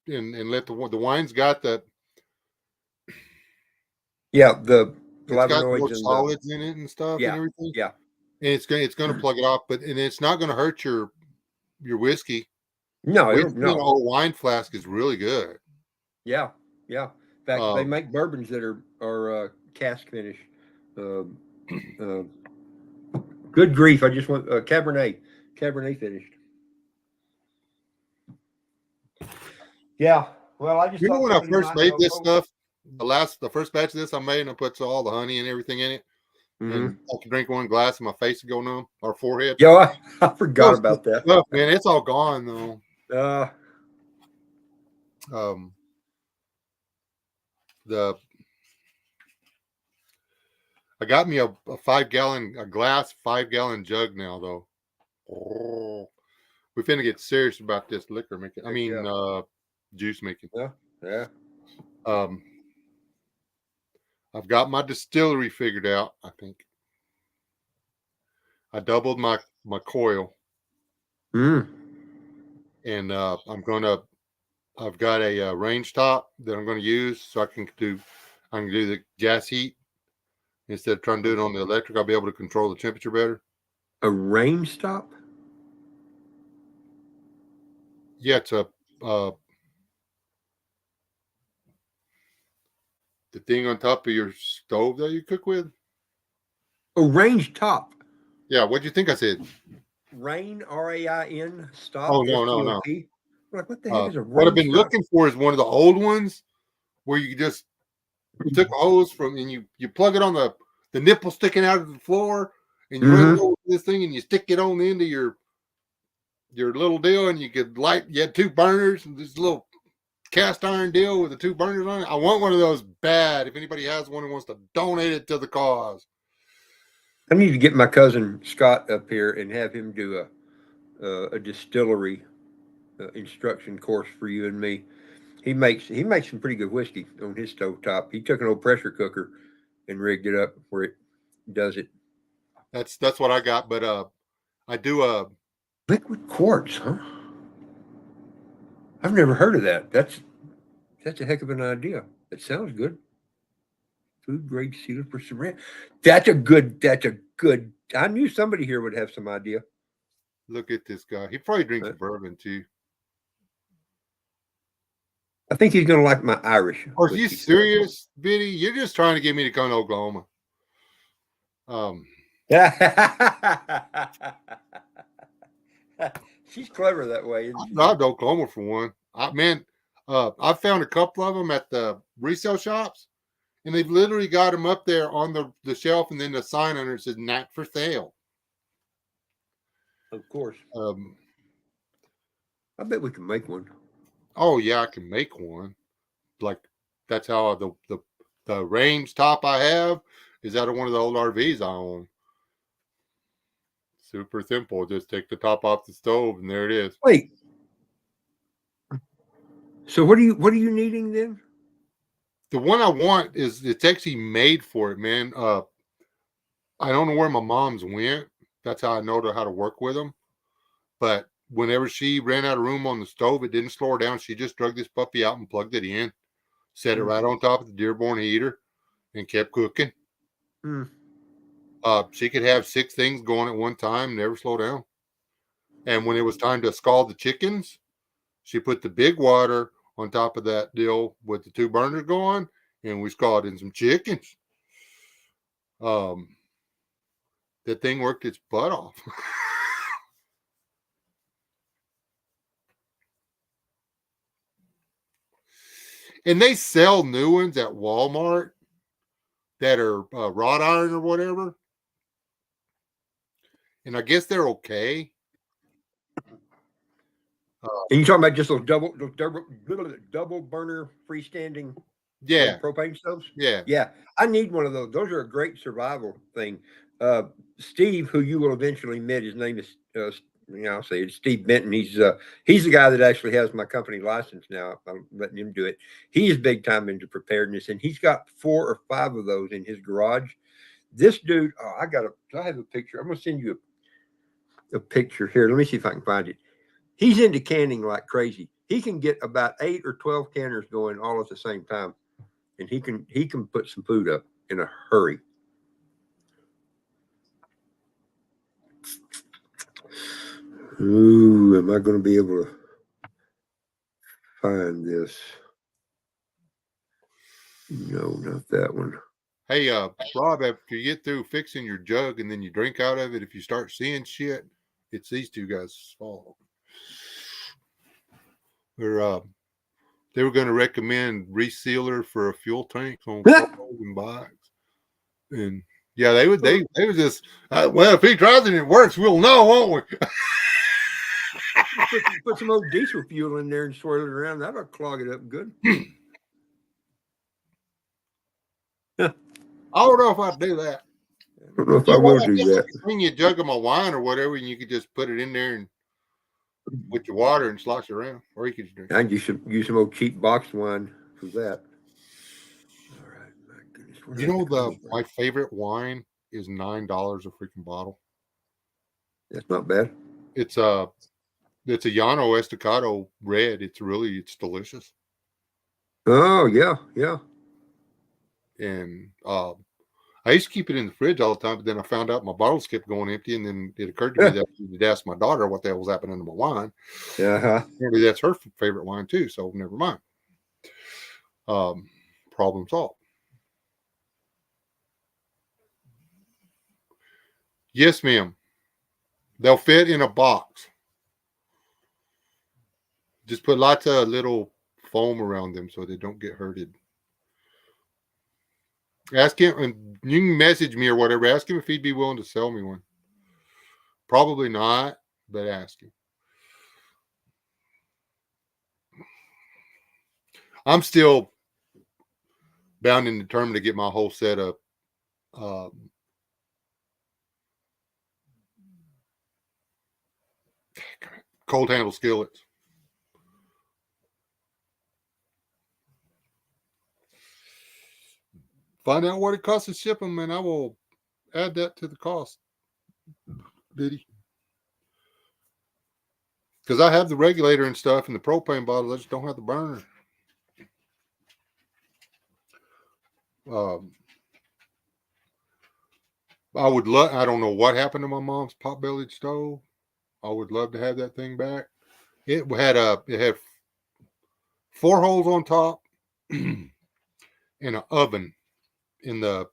and let the wine's got the flavonoids and solids in it and stuff and everything. Yeah. And it's going to plug it off, and it's not going to hurt your whiskey. No, whiskey in a whole wine flask is really good. Yeah. In fact, they make bourbons that are cask finish. Good grief! I just want Cabernet finished. Yeah. Well, I just when I first made this stuff, the first batch of this I made, and I put all the honey and everything in it, and I could drink one glass and my face would go numb or forehead. Yeah, I forgot about that. Stuff, man, it's all gone though. I got me a 5-gallon jug now though. Oh, we finna get serious about this liquor making. Juice making. Yeah. I've got my distillery figured out. I think I doubled my coil. And I've got a range top that I'm going to use so I can do the gas heat instead of trying to do it on the electric. I'll be able to control the temperature better. A range top? Yeah, it's a the thing on top of your stove that you cook with. A range top. Yeah, what do you think I said? Rain, RAIN, stop. Oh, no. Like, what the heck is a range what I've been stop? looking for is one of the old ones where you just took a hose from and you plug it on the nipple sticking out of the floor and you run it over this thing and you stick it on the end of your little deal and you could light. You had 2 burners and this little cast iron deal with the 2 burners on it. I want one of those bad. If anybody has one and wants to donate it to the cause. I need to get my cousin Scott up here and have him do a distillery instruction course for you and me. He makes some pretty good whiskey on his stovetop. He took an old pressure cooker and rigged it up where it does it. That's what I got, but I do Liquid quartz, huh? I've never heard of that. That's a heck of an idea. It sounds good. Food grade sealer for ceramic. That's a good. I knew somebody here would have some idea. Look at this guy. He probably drinks bourbon too. I think he's gonna like my Irish. Are you whiskey. serious, Biddy? You're just trying to get me to come to Oklahoma. She's clever that way. Isn't I she? drive to Oklahoma for one. I found a couple of them at the resale shops, and they've literally got them up there on the shelf, and then the sign under it says "not for sale." Of course. Um, I bet we can make one. oh yeah, I can make one. Like that's how the range top I have is out of one of the old RVs I own. Super simple. Just take the top off the stove, and there it is. Wait. So what are you needing then? The one I want is it's actually made for it, man. I don't know where my mom's went. That's how I know how to work with them. But whenever she ran out of room on the stove, it didn't slow her down. She just drug this puppy out and plugged it in, set it right on top of the Dearborn heater, and kept cooking. Mm. She could have 6 things going at one time, never slow down. And when it was time to scald the chickens, she put the big water on top of that deal with the 2 burners going, and we scalded in some chickens. That thing worked its butt off. And they sell new ones at Walmart that are wrought iron or whatever. And I guess they're okay. And you're talking about just those double burner freestanding Yeah. propane stoves? Yeah. Yeah. I need one of those. Those are a great survival thing. Steve, who you will eventually meet, his name is I'll say it's Steve Benton. He's the guy that actually has my company license now. I'm letting him do it. He is big time into preparedness, and he's got 4 or 5 of those in his garage. This dude, I have a picture. I'm gonna send you a picture here. Let me see if I can find it. He's into canning like crazy. He can get about 8 or 12 canners going all at the same time, and he can put some food up in a hurry. Ooh, am I going to be able to find this? No, not that one. Hey, Rob, after you get through fixing your jug and then you drink out of it, if you start seeing shit, it's these 2 guys' fault. They were going to recommend resealer for a fuel tank on and bikes, and yeah, they was just well, if he tries it and it works, we'll know, won't we? Put some old diesel fuel in there and swirl it around. That'll clog it up good. I don't know if I'd do that. I don't know if I will do that. Bring you a jug of my wine or whatever, and you could just put it in there and with your water and slosh it around, or you could just drink. I use some old cheap box wine for that. All right, my goodness. You know, my favorite wine is $9 a freaking bottle. That's not bad. It's a Llano Estacado red. It's delicious. Oh yeah. And I used to keep it in the fridge all the time, but then I found out my bottles kept going empty, and then it occurred to me that I needed to ask my daughter what the hell was happening to my wine. Maybe that's her favorite wine too, so never mind. Problem solved. Yes, ma'am. They'll fit in a box. Just put lots of little foam around them so they don't get hurted. Ask him, and you can message me or whatever. Ask him if he'd be willing to sell me one. Probably not, but ask him. I'm still bound and determined to get my whole set of cold handle skillets. Find out what it costs to ship them, and I will add that to the cost. Biddy. Because I have the regulator and stuff and the propane bottle. I just don't have the burner. Um, I would love. I don't know what happened to my mom's pot-bellied stove. I would love to have that thing back. It had 4 holes on top and an oven in uh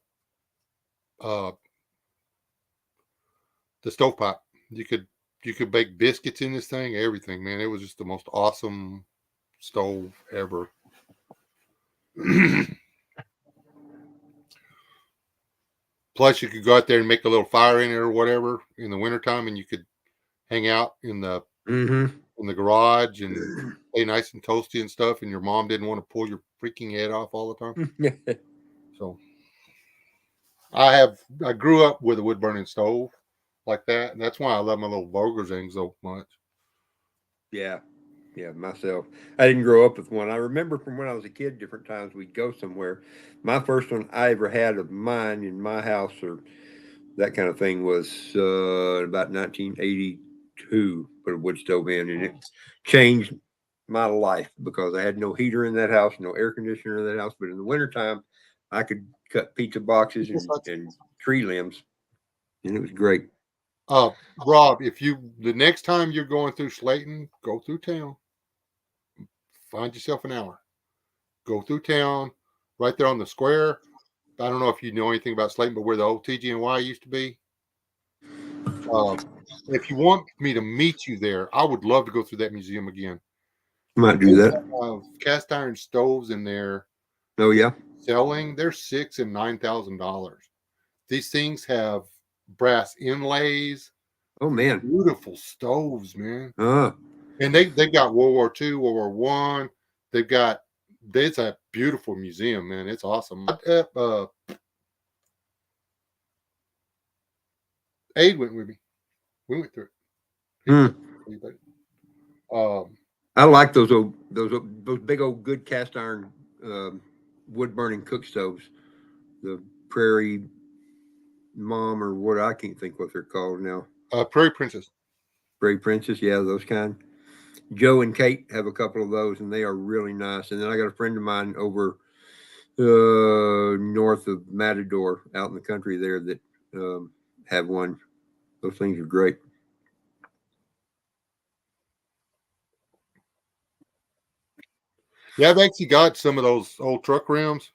the stovepipe. You could bake biscuits in this thing, everything, man. It was just the most awesome stove ever. Plus, you could go out there and make a little fire in it or whatever in the wintertime, and you could hang out Mm-hmm. in the garage and stay nice and toasty and stuff. And your mom didn't want to pull your freaking head off all the time. So I grew up with a wood burning stove like that, and that's why I love my little Vogler things so much. Yeah. Yeah, myself. I didn't grow up with one. I remember from when I was a kid, different times we'd go somewhere. My first one I ever had of mine in my house or that kind of thing was about 1982. Put a wood stove in, and it changed my life because I had no heater in that house, no air conditioner in that house. But in the wintertime, I could cut pizza boxes and tree limbs, and it was great. Rob, if you the next time you're going through Slayton, go through town, find yourself an hour, go through town, right there on the square. I don't know if you know anything about Slayton, but where the old TG&Y used to be. Uh, if you want me to meet you there, I would love to go through that museum again. Might do that. Cast iron stoves in there Oh yeah. selling. They're $6,000 and $9,000. These things have brass inlays, Oh man. beautiful stoves, man. Uh, And they've got World War II, World War One. They've got it's a beautiful museum, man. It's awesome. Aid went with me. We went through it. hmm. Um, I like those big old good cast iron wood burning cook stoves. The Prairie Mom or what I can't think what they're called now. Prairie Princess. Prairie Princess, yeah, those kind. Joe and Kate have a couple of those, and they are really nice. And then I got a friend of mine over north of Matador, out in the country there, that have one. Those things are great. Yeah, I've actually got some of those old truck rims.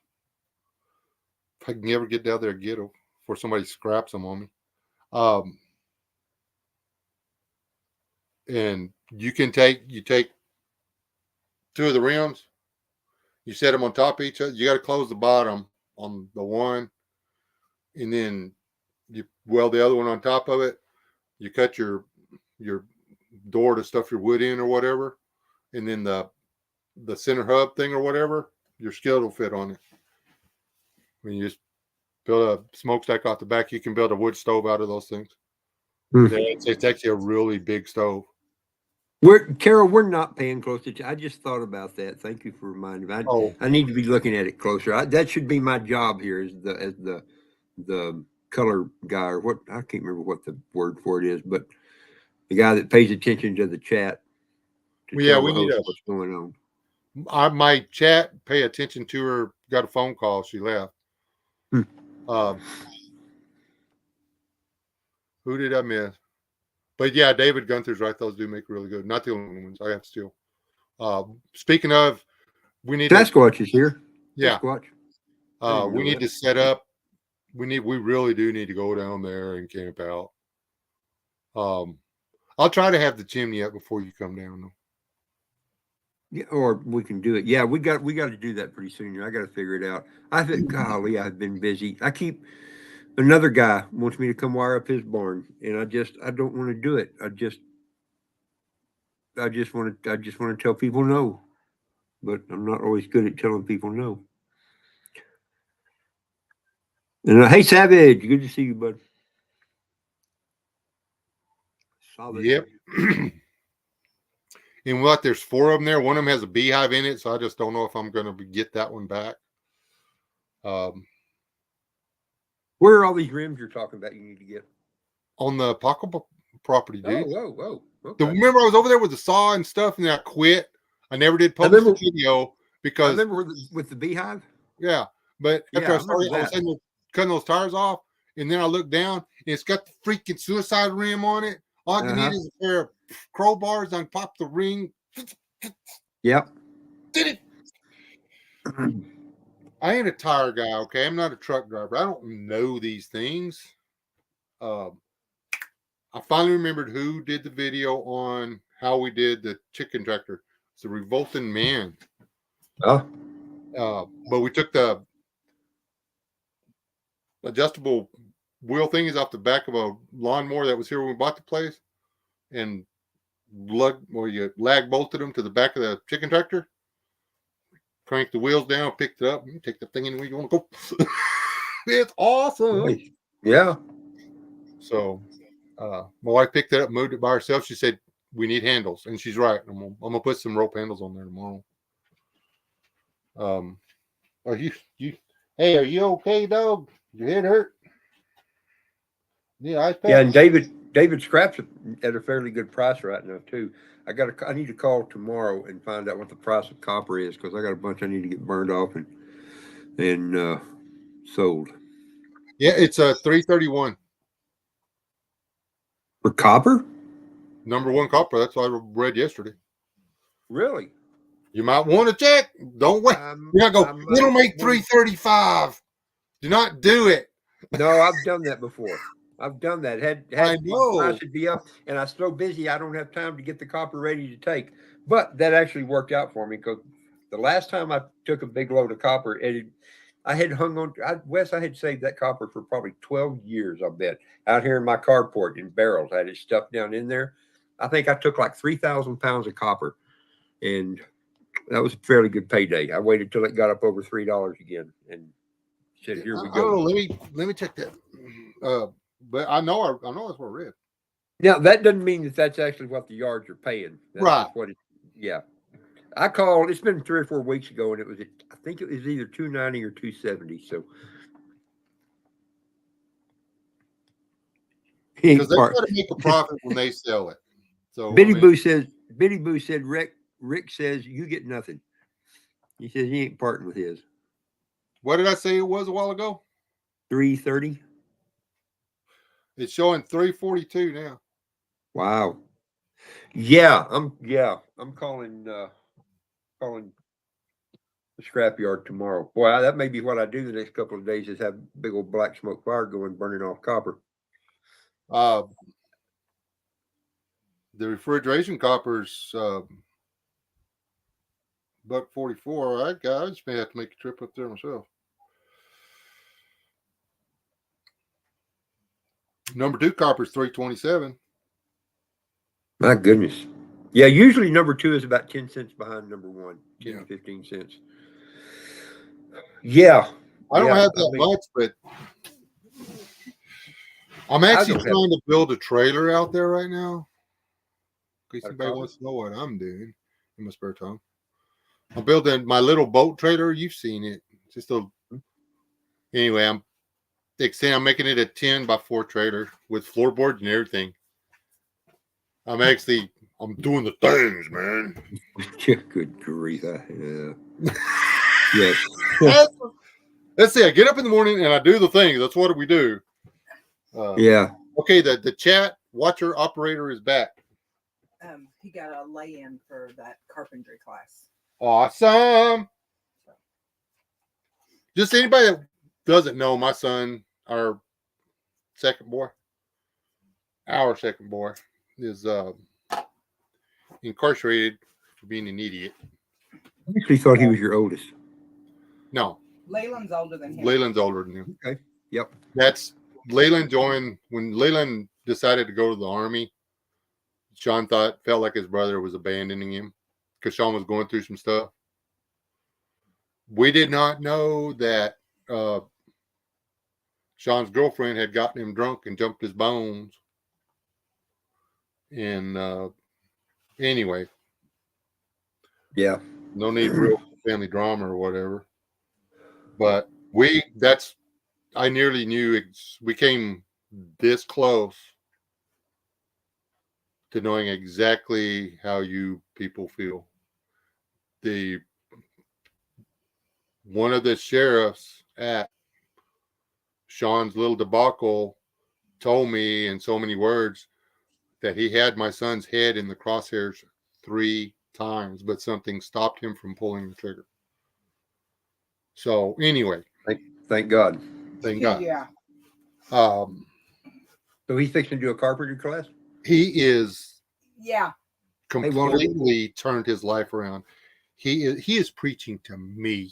If I can ever get down there and get them before somebody scraps them on me. Um, and you take 2 of the rims, you set them on top of each other. You got to close the bottom on the one, and then you weld the other one on top of it. You cut your door to stuff your wood in or whatever, and then the center hub thing or whatever, your skillet will fit on it. When you just build a smokestack off the back, you can build a wood stove out of those things. Hmm. It's actually a really big stove. Carol, we're not paying close attention. I just thought about that. Thank you for reminding me. Oh, I need to be looking at it closer. That should be my job here as the color guy or what I can't remember what the word for it is, but the guy that pays attention to the chat to well, yeah, tell we the need host what's going on. my chat. Pay attention to her. Got a phone call. She left. Hmm. Um, who did I miss? But yeah, David Gunther's right. Those do make really good. Not the only ones. I have to steal. Speaking of, we need to. Sasquatch is here. Yeah. Sasquatch. I didn't We know need that. to set up. We really do need to go down there and camp out. I'll try to have the chimney up before you come down though. Yeah, or we can do it. Yeah, we got to do that pretty soon. I got to figure it out. I think, golly, I've been busy. Another guy wants me to come wire up his barn, and I don't want to do it. I just want to tell people no, but I'm not always good at telling people no. And hey, Savage, good to see you, bud. Savage. Yep. And what? There's 4 of them there. One of them has a beehive in it, so I just don't know if I'm going to get that one back. Where are all these rims you're talking about? You need to get. On the Paco property, Oh, dude. whoa, whoa. Okay. Remember I was over there with the saw and stuff, and then I quit. I never did post remember- the video I because remember with the beehive. yeah. But after Yeah, I I remember started, I was that. cutting those tires off, and then I looked down, and it's got the freaking suicide rim on it. All you need is a pair of crowbars and pop the ring. Yep. Did it. I ain't a tire guy, okay? I'm not a truck driver. I don't know these things. I finally remembered who did the video on how we did the chicken tractor. It's a Revolting Man. Oh, But we took the adjustable wheel thingies off the back of a lawnmower that was here when we bought the place, and you lag bolted them to the back of the chicken tractor. Cranked the wheels down, picked it up, and take the thing anywhere you want to go. It's awesome. nice. Yeah. So my wife picked it up, moved it by herself. She said, "We need handles," and she's right. I'm gonna put some rope handles on there tomorrow. Are you? Hey, are you okay, dog? Your head hurt? Yeah, ice pack. Yeah, and David scraps at a fairly good price right now too. I need to call tomorrow and find out what the price of copper is, because I got a bunch I need to get burned off and sold. Yeah, it's a 331. For copper? #1 copper. That's what I read yesterday. Really? You might want to check. Don't wait. You're not go. It'll make 335. Do not do it. No, I've done that before. I've done that. I know. I should be up, and I'm so busy I don't have time to get the copper ready to take. But that actually worked out for me, because the last time I took a big load of copper, I had hung on. Wes, I had saved that copper for probably 12 years. I bet, out here in my carport in barrels. I had it stuffed down in there. I think I took like 3,000 pounds of copper, and that was a fairly good payday. I waited till it got up over $3 again, and said, "Here we I go." don't know, let me check that. But I know that's what I read. Now that doesn't mean that that's actually what the yards are paying. That's Right. just what it. Yeah, I called. It's been 3 or 4 weeks ago, and it was. I think it was either 290 or 270. So Because they try to make a profit when they sell it. So Bitty Boo said Rick says you get nothing. He says he ain't parting with his. What did I say it was a while ago? 330. It's showing 342 now. Wow. Yeah, I'm calling the scrapyard tomorrow. Boy, that may be what I do the next couple of days, is have big old black smoke fire going, burning off copper. The refrigeration copper's $1.44. I just may have to make a trip up there myself. #2 copper's 327. My goodness. Yeah, usually #2 is about 10 cents behind #1, 10 to 15 cents. Yeah. I don't have that much, but I'm actually trying to build a trailer out there right now. In case anybody wants to know what I'm doing in my spare time. I'm building my little boat trailer. You've seen it. Anyway, I'm making it a 10x4 trailer with floorboards and everything. I'm doing the things, man. Good grief. Yeah. Yes. Let's see. I get up in the morning and I do the things. That's what we do. Yeah. Okay. The chat watcher operator is back. He got a lay-in for that carpentry class. Awesome. Just anybody that doesn't know, my son, our second boy, is incarcerated for being an idiot. I actually thought he was your oldest. No. Leyland's older than him. Leyland's older than him. Okay. Yep. That's Leyland joined when Leyland decided to go to the Army. Sean felt like his brother was abandoning him because Sean was going through some stuff. We did not know that Sean's girlfriend had gotten him drunk and jumped his bones. And anyway. Yeah. No need for real family drama or whatever. But I nearly knew we came this close to knowing exactly how you people feel. The one of the sheriffs at Sean's little debacle told me in so many words that he had my son's head in the crosshairs 3 times, but something stopped him from pulling the trigger. So anyway, Thank God. thank God. Yeah. So he's fixing to do a carpentry class? He is Yeah. Hey, Walter. completely turned his life around. He is preaching to me.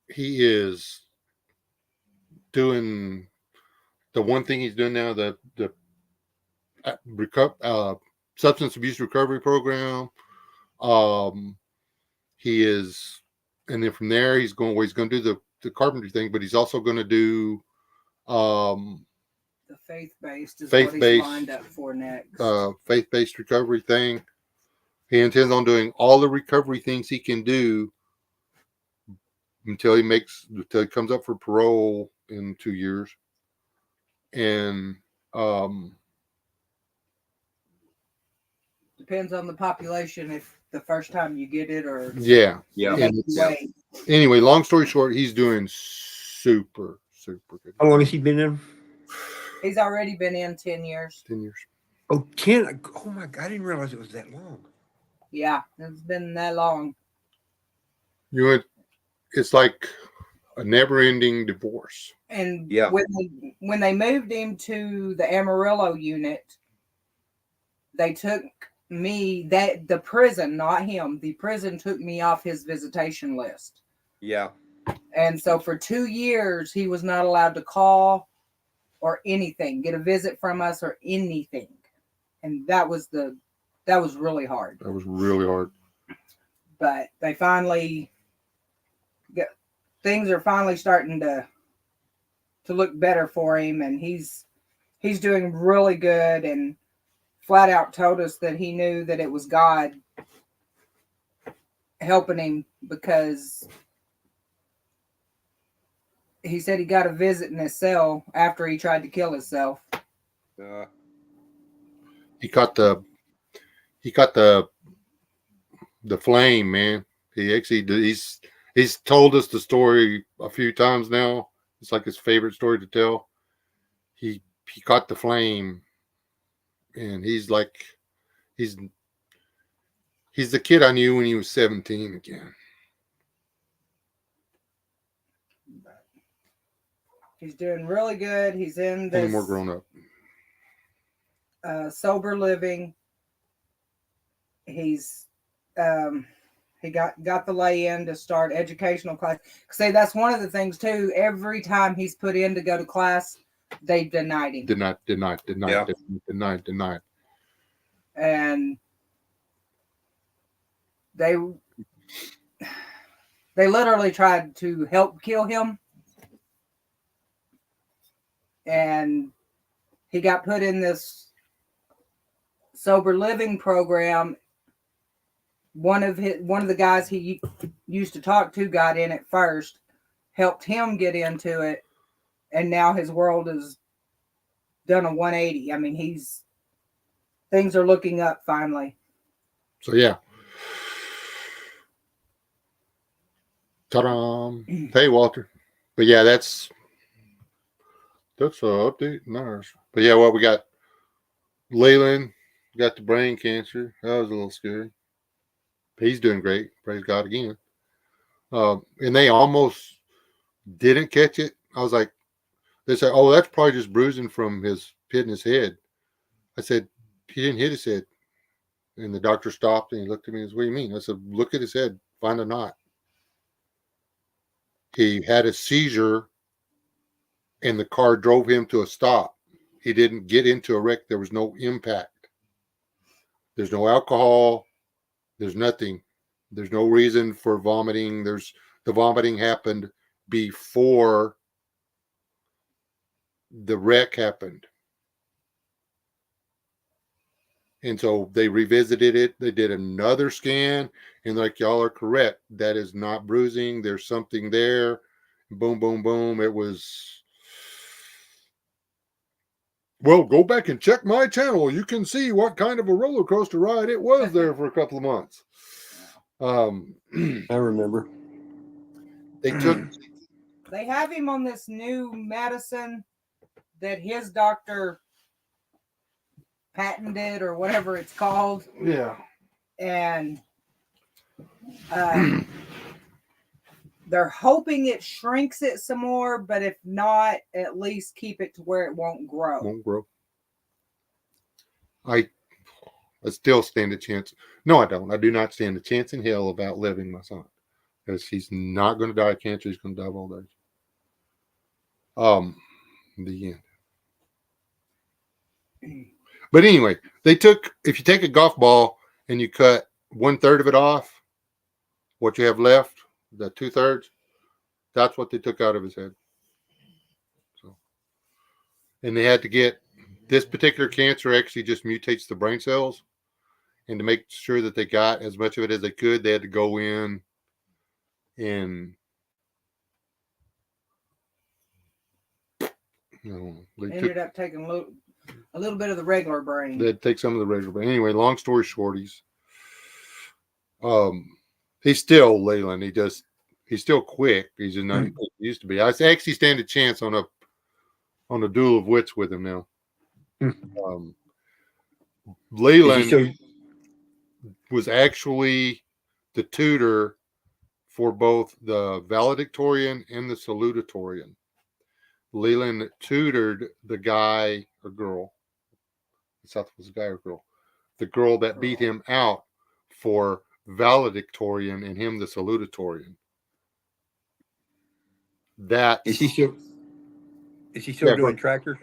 He is doing the one thing he's doing now, the substance abuse recovery program. He is, and then from there he's going to do the carpentry thing, but he's also going to do The faith-based is what he's lined up for next. faith-based recovery thing. He intends on doing all the recovery things he can do until he comes up for parole in 2 years. And Depends on the population if the first time you get it or Yeah. wait. Anyway, long story short, he's doing super good. How long has he been in? He's already been in 10 years. 10 years. Oh, 10. Oh my God, I didn't realize it was that long. Yeah, it's been that long. It's like a never-ending divorce. And Yeah. when they moved him to the Amarillo unit, they took me, the prison, not him. The prison took me off his visitation list. Yeah. And so for 2 years, he was not allowed to call or anything, get a visit from us or anything. And that was really hard. That was really hard. But they finally things are finally starting to look better for him, and he's doing really good, and flat out told us that he knew that it was God helping him, because he said he got a visit in his cell after he tried to kill himself. He caught the flame, man. He's told us the story a few times now. It's like his favorite story to tell. He caught the flame, and he's the kid I knew when he was 17 again. He's doing really good. He's in this More grown up. Sober living. He's he got the lay-in to start educational class. Say that's one of the things too. Every time he's put in to go to class, they denied him. Denied. And they literally tried to help kill him. And he got put in this sober living program. One of the guys he used to talk to got in it first, helped him get into it, and now his world has done a 180. I mean, things are looking up finally. So yeah. Ta-da! Hey, Walter. But yeah, that's an update in ours. But yeah, we got Leyland got the brain cancer. That was a little scary. He's doing great. Praise God again. And they almost didn't catch it. I was like, they said, oh, that's probably just bruising from his hitting his head. I said, he didn't hit his head. And the doctor stopped and he looked at me and said, what do you mean? I said, look at his head. Find a knot. He had a seizure and the car drove him to a stop. He didn't get into a wreck. There was no impact. There's no alcohol. There's nothing. There's no reason for vomiting. The vomiting happened before the wreck happened. And so they revisited it. They did another scan, and like, y'all are correct. That is not bruising. There's something there. Boom, boom, boom. It was Well, go back and check my channel. You can see what kind of a roller coaster ride it was there for a couple of months. I remember. They took. They have him on this new medicine that his doctor patented or whatever it's called. Yeah. And they're hoping it shrinks it some more, but if not, at least keep it to where it won't grow. Won't grow. I still stand a chance. No, I don't. I do not stand a chance in hell about living my son. Because he's not going to die of cancer. He's going to die of old age. The end. But anyway, if you take a golf ball and you cut 1/3 of it off, what you have left, the 2/3, that's what they took out of his head. So, and they had to get this particular cancer actually just mutates the brain cells, and to make sure that they got as much of it as they could, they had to go in and Ended up taking a little bit of the regular brain. They'd take some of the regular brain. Anyway, long story short, he's still Leyland. He's still quick. He's just not he used to be. I actually stand a chance on a duel of wits with him now. Leyland was actually the tutor for both the valedictorian and the salutatorian. Leland tutored the guy or girl. South was a guy or girl. The girl that beat him out for valedictorian and him the salutatorian. That is he still doing tractors?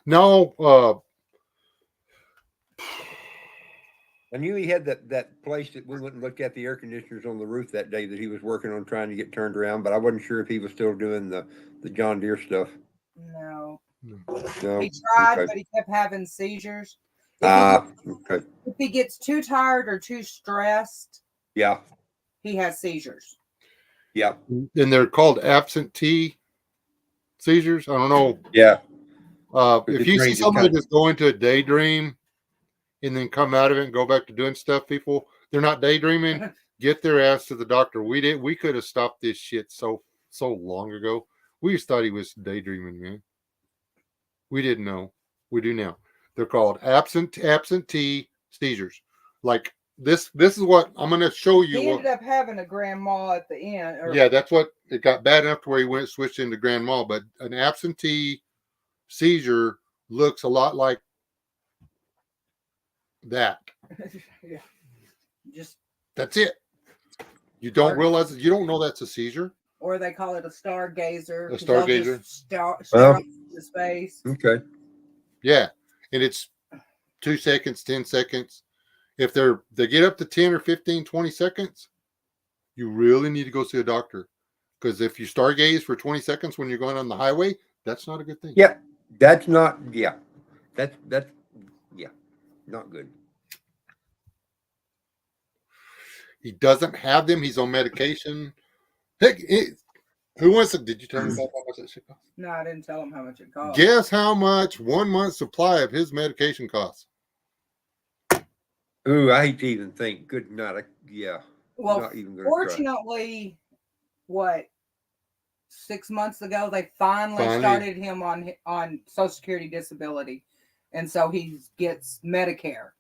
No, I knew he had that place that we went and looked at the air conditioners on the roof that day that he was working on trying to get turned around, but I wasn't sure if he was still doing the John Deere stuff. No. No. He tried, Okay. but he kept having seizures. Okay. If he gets too tired or too stressed, Yeah. he has seizures. Yeah. and they're called absentee seizures. I don't know. Yeah. If you see somebody that's going to a daydream and then come out of it and go back to doing stuff, people, they're not daydreaming. Get their ass to the doctor. We could have stopped this shit so long ago. We just thought he was daydreaming, man. We didn't know. We do now. They're called absentee seizures. Like this is what I'm going to show you. He ended up having a grand mal at the end. Yeah, that's what it got bad enough to where he switched into grand mal. But an absentee seizure looks a lot like that. Yeah. Just that's it. You don't realize it. You don't know that's a seizure. Or they call it a stargazer. A stargazer. Stare off into space. Okay. Yeah, and it's 2 seconds, 10 seconds. If they get up to 10 or 15, 20 seconds, you really need to go see a doctor. Because if you stargaze for 20 seconds when you're going on the highway, that's not a good thing. Yeah, that's not. Yeah, that's yeah, not good. He doesn't have them. He's on medication. Heck, who wants it? Did you tell me about how much that shit costs? No, I didn't tell him how much it cost. Guess how much 1 month supply of his medication costs? Ooh, I hate to even think. Good night. Yeah. Well, not even fortunately, what, 6 months ago, they finally started him on Social Security disability. And so he gets Medicare.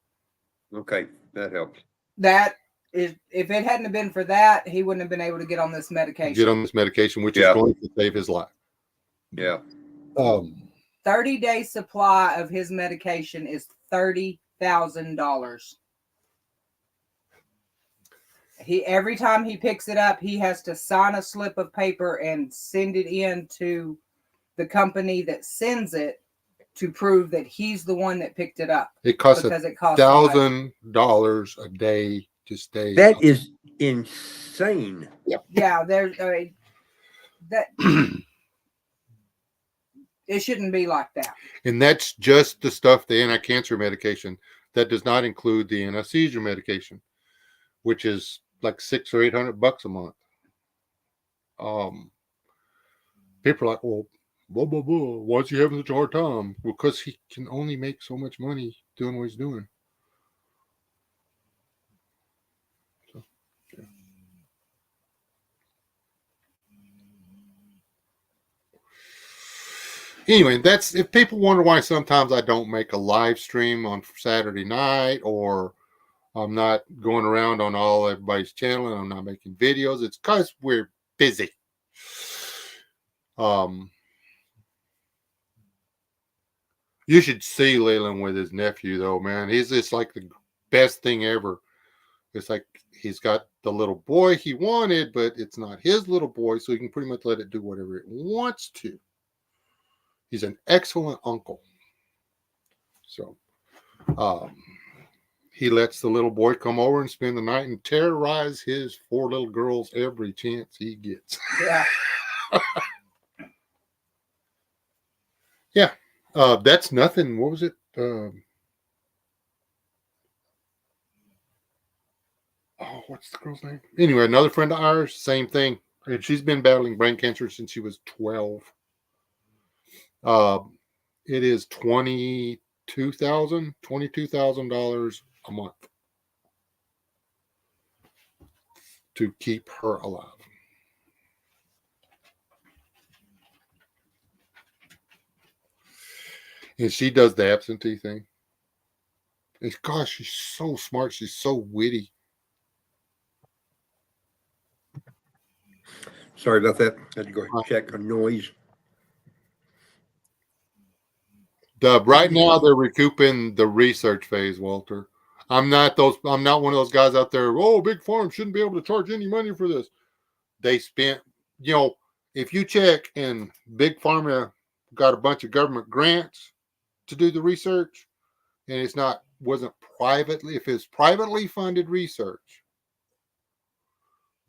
Okay, that helps. That is, if it hadn't been for that, he wouldn't have been able to get on this medication. Get on this medication, which is going to save his life. Yeah. 30-day supply of his medication is $30,000. Every time he picks it up, he has to sign a slip of paper and send it in to the company that sends it to prove that he's the one that picked it up. It costs $1,000 a day to stay. That is insane. Yep. Yeah, there's that. It shouldn't be like that. And that's just the stuff, the anti-cancer medication. That does not include the anti-seizure medication, which is like $600 or $800 a month. People are like, well, Blah blah blah. Why is he having such a hard time? Because he can only make so much money doing what he's doing. So, yeah. Anyway, that's if people wonder why sometimes I don't make a live stream on Saturday night, or I'm not going around on all everybody's channel and I'm not making videos. It's because we're busy. You should see Leland with his nephew, though, man. He's just like the best thing ever. It's like he's got the little boy he wanted, but it's not his little boy, so he can pretty much let it do whatever it wants to. He's an excellent uncle. So, he lets the little boy come over and spend the night and terrorize his 4 little girls every chance he gets. Yeah. Yeah. That's nothing. What was it? What's the girl's name? Anyway, another friend of ours, same thing. And she's been battling brain cancer since she was 12. It is $22,000 a month to keep her alive. And she does the absentee thing. And gosh, she's so smart. She's so witty. Sorry about that. I had to go ahead and check a noise. Right now they're recouping the research phase, Walter. I'm not one of those guys out there, oh, big farm shouldn't be able to charge any money for this. They spent, if you check, and big pharma got a bunch of government grants to do the research, and if it's privately funded research,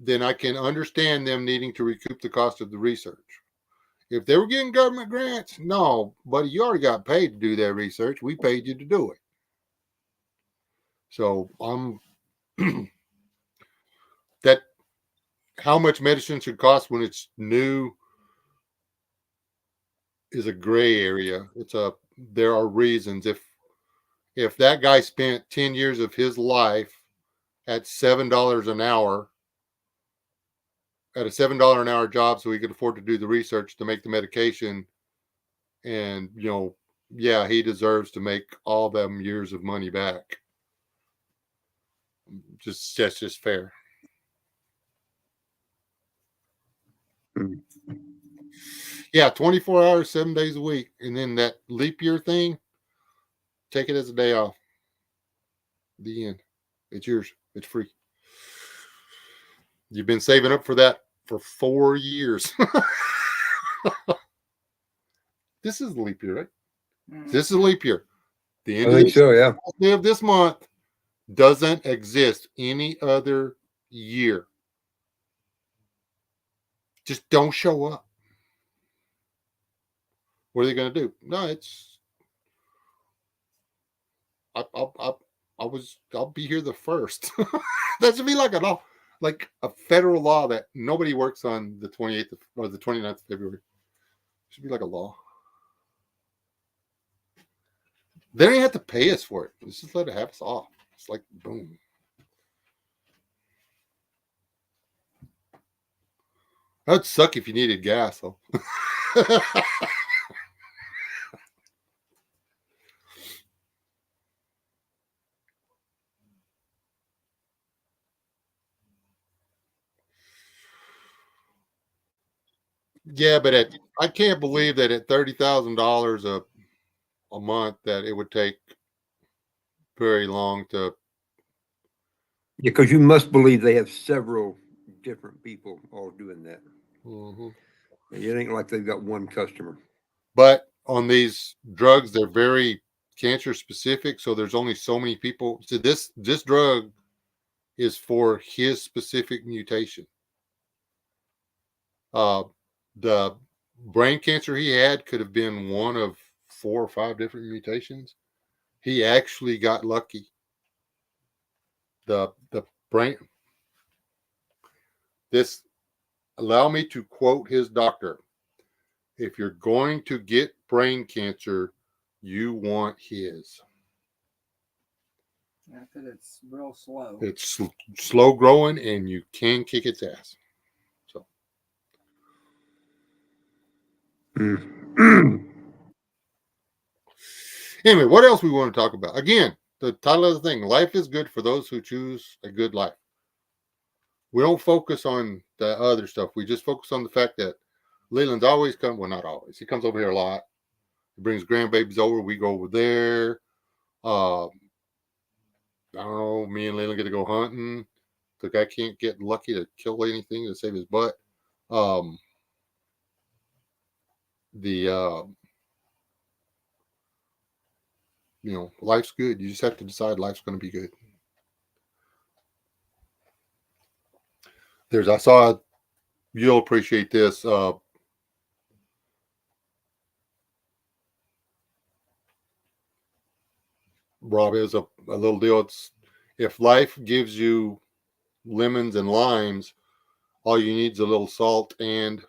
then I can understand them needing to recoup the cost of the research. If they were getting government grants, no, buddy, you already got paid to do that research. We paid you to do it. So that how much medicine should cost when it's new is a gray area. There are reasons. If that guy spent 10 years of his life at $7 an hour at a $7 an hour job so he could afford to do the research to make the medication, and yeah, he deserves to make all them years of money back. That's just fair. Yeah, 24 hours, 7 days a week. And then that leap year thing, take it as a day off. The end. It's yours. It's free. You've been saving up for that for 4 years. This is a leap year, right? Mm-hmm. This is a leap year. The end of this month doesn't exist any other year. Just don't show up. What are they going to do? No, I'll be here the 1st. That should be like a law, like a federal law that nobody works on the 28th or the 29th of February. It should be like a law. They don't even have to pay us for it. Let's just let it have us off. It's like boom. That'd suck if you needed gas, though. Yeah, but I can't believe that at $30,000 a month that it would take very long to. Yeah, because you must believe they have several different people all doing that. Mm-hmm. It ain't like they've got one customer. But on these drugs, they're very cancer specific, so there's only so many people. So this drug is for his specific mutation. The brain cancer he had could have been one of 4 or 5 different mutations. He actually got lucky. The brain. Allow me to quote his doctor. if you're going to get brain cancer, you want his. Yeah, because it's real slow. It's slow growing, and you can kick its ass. So, anyway, what else we want to talk about? Again, the title of the thing: life is good for those who choose a good life. We don't focus on the other stuff. We just focus on the fact that Leland's always come. Well, not always. He comes over here a lot. He brings grandbabies over. We go over there. I don't know. Me and Leland get to go hunting. The guy can't get lucky to kill anything to save his butt. The life's good. You just have to decide life's going to be good. I saw, you'll appreciate this. Rob, is a little deal. It's, if life gives you lemons and limes, all you need is a little salt and ...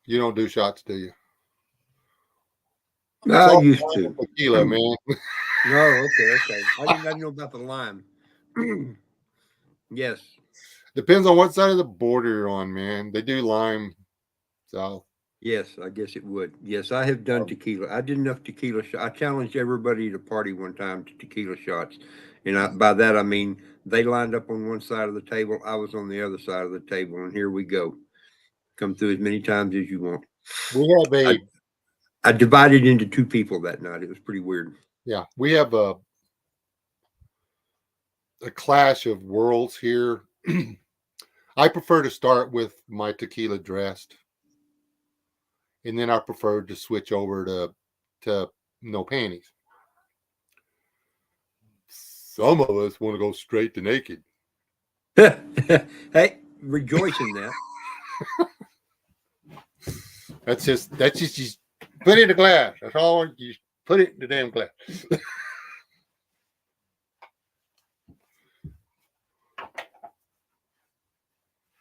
You don't do shots, do you? I used to. Tequila, man. No, okay. I didn't know about the lime. Yes. Depends on what side of the border you're on, man. They do lime south. Yes, I guess it would. Yes, I have done tequila. I did enough tequila. I challenged everybody to party one time to tequila shots. And by that, I mean, they lined up on one side of the table. I was on the other side of the table. And here we go. Come through as many times as you want. We have I divided into two people that night. It was pretty weird. Yeah, we have a clash of worlds here. I prefer to start with my tequila dressed, and then I prefer to switch over to no panties. Some of us want to go straight to naked. Hey, rejoice in that. That's just put it in a glass. That's all. You put it in the damn glass.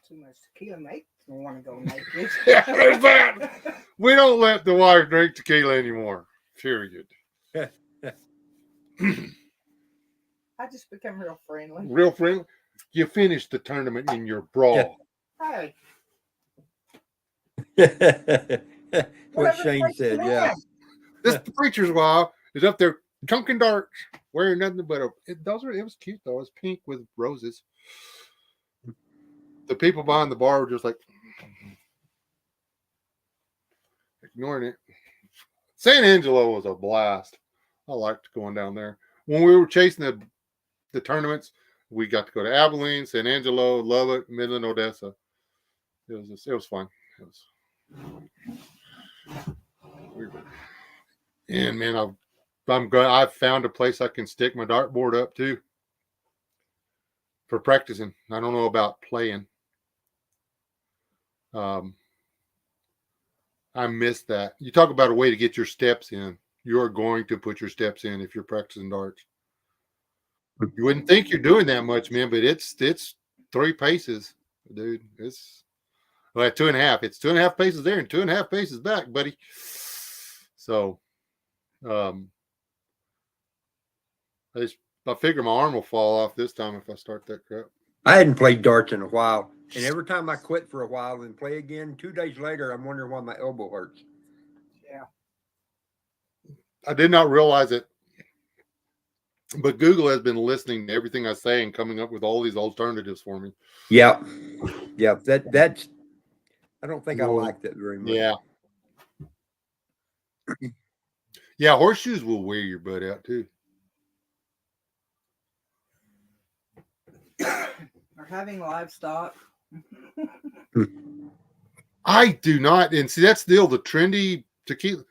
Too much tequila makes me want to go naked. Yeah, there's that. We don't let the wife drink tequila anymore. Period. I just become real friendly. Real friendly. You finished the tournament in your bra. Hey. What Shane said, yeah. This preacher's wife is up there chunking darts, wearing nothing but it was cute though. It was pink with roses. The people behind the bar were just like ignoring it. San Angelo was a blast. I liked going down there. When we were chasing the tournaments, we got to go to Abilene, San Angelo, Lubbock, Midland, Odessa. It was fun. It was. And man, I'm good. I've found a place I can stick my dartboard up to for practicing. I don't know about playing. I miss that. You talk about a way to get your steps in. You're going to put your steps in if you're practicing darts. You wouldn't think you're doing that much, man, but it's 3 paces, dude. It's 2.5. It's 2.5 paces there and 2.5 paces back, buddy. So, I figure my arm will fall off this time if I start that crap. I hadn't played darts in a while, and every time I quit for a while and play again, 2 days later, I'm wondering why my elbow hurts. Yeah. I did not realize it, but Google has been listening to everything I say and coming up with all these alternatives for me. Yeah. That's. I don't think I like that very much. Yeah. Yeah, horseshoes will wear your butt out too. Or having livestock. I do not, and see that's still the trendy tequila.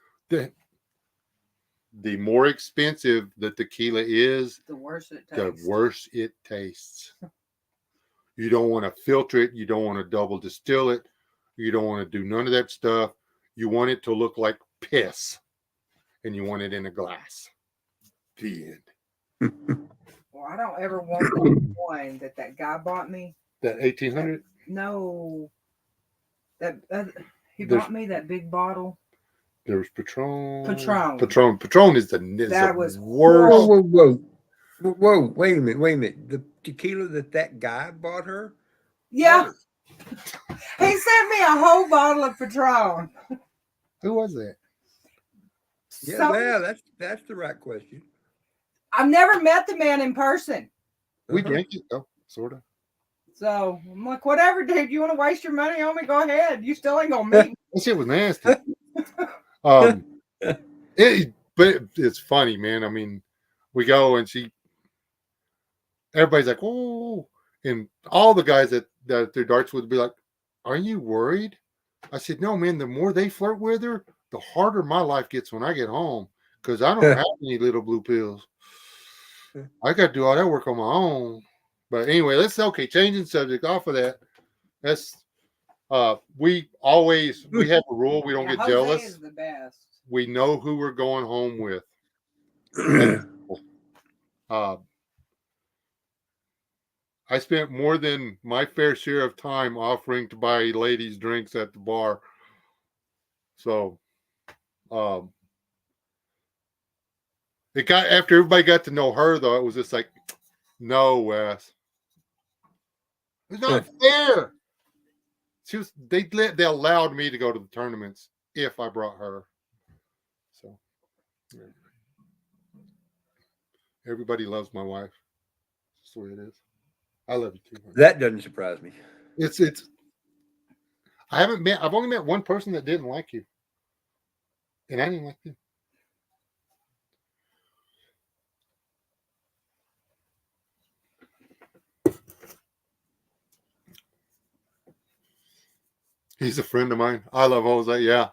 The more expensive the tequila is, the worse it tastes. The worse it tastes. You don't want to filter it. You don't want to double distill it. You don't want to do none of that stuff. You want it to look like piss, and you want it in a glass. The end. Well, Well, I don't ever want that one that guy bought me. That 1800. No, that he There's- bought me that big bottle. There was Patron. Patron. Patron is the That was worst. Whoa, wait a minute. The tequila that guy bought her? Yeah, he sent me a whole bottle of Patron. Who was that? That's the right question. I've never met the man in person. We drank it though, sort of. So I'm like, whatever, dude. You want to waste your money on me? Go ahead. You still ain't gonna meet me. That shit was nasty. But it's funny, man. I mean, we go and everybody's like, oh, and all the guys that their darts would be like, are you worried? I said, no, man. The more they flirt with her, the harder my life gets when I get home because I don't have any little blue pills. I got to do all that work on my own. But anyway, changing subject off of that. That's we have a rule. We don't get Jose jealous. is the best. We know who we're going home with. I spent more than my fair share of time offering to buy ladies drinks at the bar. So, it got after everybody got to know her though. It was just like, no, Wes, it's not fair. They allowed me to go to the tournaments if I brought her. So, yeah. Everybody loves my wife. That's the way it is. I love you too. That doesn't surprise me. It's. I've only met one person that didn't like you, and I didn't like you. He's a friend of mine. I love Jose. Yeah.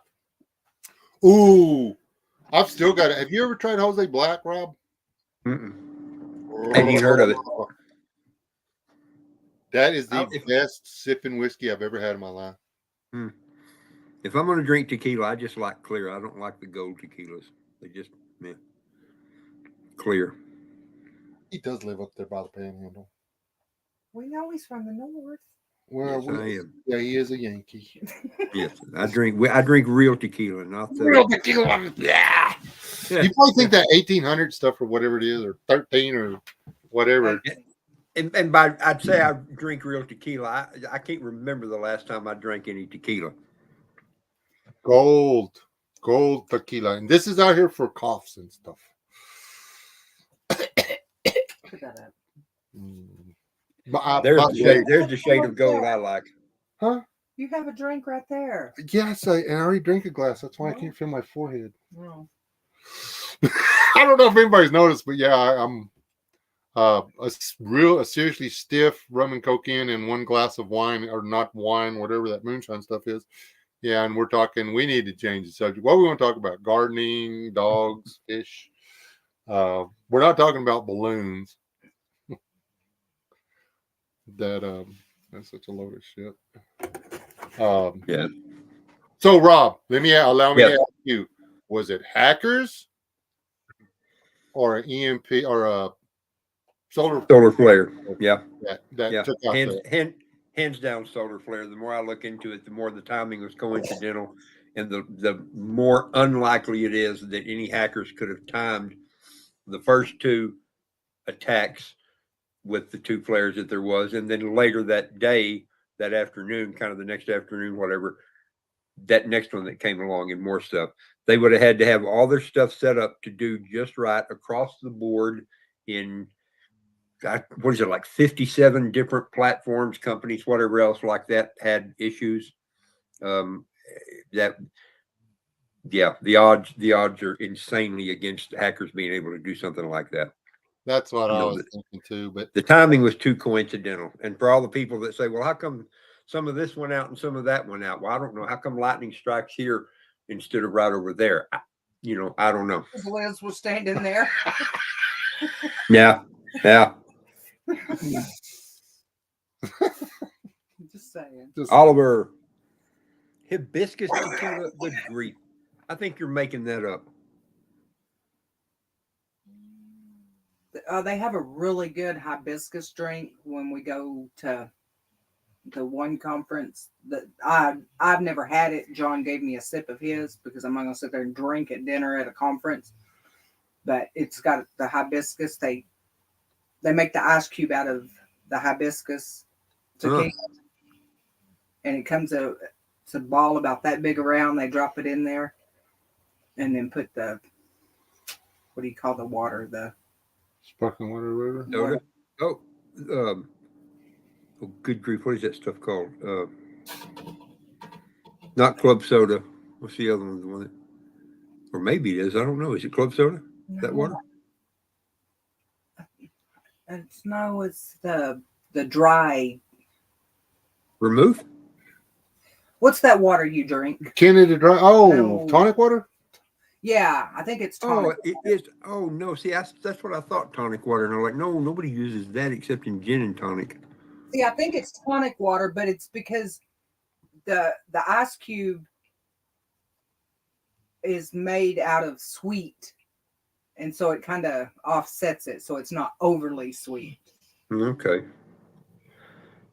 Ooh, I've still got it. Have you ever tried Jose Black, Rob? Mm-mm. Have you heard of it? That is the best sipping whiskey I've ever had in my life. If I'm going to drink tequila, I just like clear. I don't like the gold tequilas. They just, clear. He does live up there by the Panhandle. We know he's from the north. Well, yes, I am. Yeah, he is a Yankee. Yes, I drink real tequila, not the real tequila. Yeah. You probably think that 1800 stuff or whatever it is, or 13 or whatever. And I'd say I drink real tequila. I can't remember the last time I drank any tequila. Gold tequila, and this is out here for coughs and stuff. Put that up. There's the shade of gold I like. Huh? You have a drink right there. Yes, and I already drank a glass. That's why I can't feel my forehead. Oh. I don't know if anybody's noticed, but yeah, I'm a seriously stiff rum and coke and one glass of wine, or not wine, whatever that moonshine stuff is. Yeah, and we're talking. We need to change the subject. What we want to talk about? Gardening, dogs, fish. We're not talking about balloons. That's such a load of shit. Yeah. So Rob, allow me to ask you: was it hackers or an EMP or a solar flare? Yeah. That took out hands down solar flare. The more I look into it, the more the timing was coincidental, and the more unlikely it is that any hackers could have timed the first two attacks with the two flares that there was, and then later that day, that afternoon, kind of the next afternoon, whatever, that next one that came along and more stuff. They would have had to have all their stuff set up to do just right across the board in, what is it, like 57 different platforms, companies, whatever else like that had issues. The odds are insanely against hackers being able to do something like that. That's what I was thinking too. But the timing was too coincidental. And for all the people that say, well, how come some of this went out and some of that went out? Well, I don't know. How come lightning strikes here instead of right over there? I don't know. Liz was standing there. Yeah. Just saying. Oliver, hibiscus tequila, good grief. I think you're making that up. They have a really good hibiscus drink when we go to the one conference that I've never had it. John gave me a sip of his because I'm not gonna sit there and drink at dinner at a conference. But it's got the hibiscus. They make the ice cube out of the hibiscus tequila, and it comes it's a ball about that big around. They drop it in there, and then put the what do you call the water? The Sparkling water, whatever. Soda? Oh, oh, good grief! What is that stuff called? Not club soda. What's the other one? The one that, or maybe it is. I don't know. Is it club soda? That water? It's the dry. Vermouth? What's that water you drink? Kennedy dry. Oh, No. tonic water. Yeah, I think it's Oh, tonic. it is. Oh no! See, that's what I thought. Tonic water, and I'm like, no, nobody uses that except in gin and tonic. See, I think it's tonic water, but it's because the ice cube is made out of sweet, and so it kind of offsets it, so it's not overly sweet. Okay.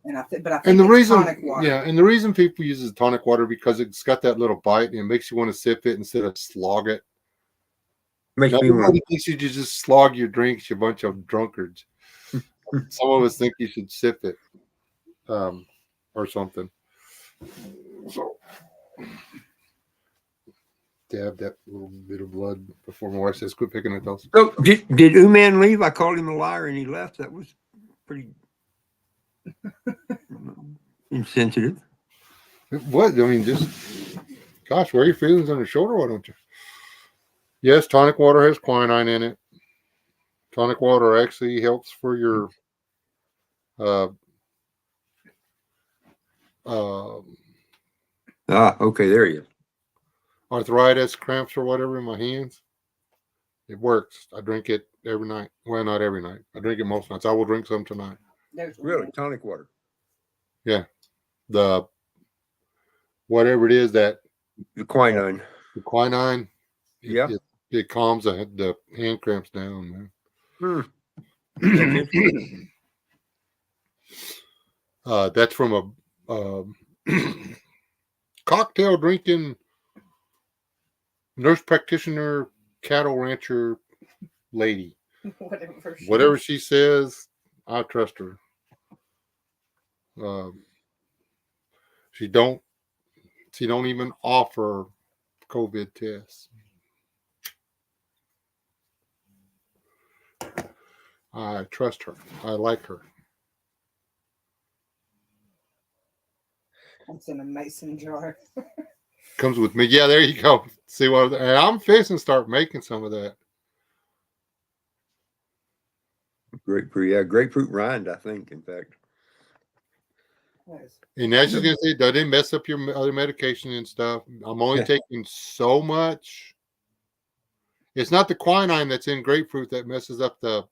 And I think And the it's reason, tonic water. yeah, and the reason people use tonic water because it's got that little bite and it makes you want to sip it instead of slog it. Makes Now, me want. everybody thinks you just slog your drinks, you bunch of drunkards. Some of us think you should sip it, or something. So, dab that little bit of blood before my wife says, "Quit picking at those." So did Uman leave? I called him a liar, and he left. That was pretty insensitive. What? I mean, just gosh, wear your feelings on your shoulder, why don't you? Yes, tonic water has quinine in it. Tonic water actually helps for your Okay, there he is. arthritis, cramps, or whatever in my hands. It works. I drink it every night. Well, not every night. I drink it most nights. I will drink some tonight. There's Really, tonic water. The whatever it is that The quinine. the quinine, Yeah. it calms the hand cramps down, man. That's from a cocktail drinking nurse practitioner, cattle rancher lady. Whatever she says, I trust her. She don't even offer COVID tests. I trust her. I like her. It's in a mason jar. Comes with me. Yeah, there you go. See what? And I'm fixing to start making some of that. Grapefruit, yeah, grapefruit rind, I think, in fact. Nice. And that's just gonna say, it doesn't mess up your other medication and stuff. I'm only taking so much. It's not the quinine that's in grapefruit that messes up the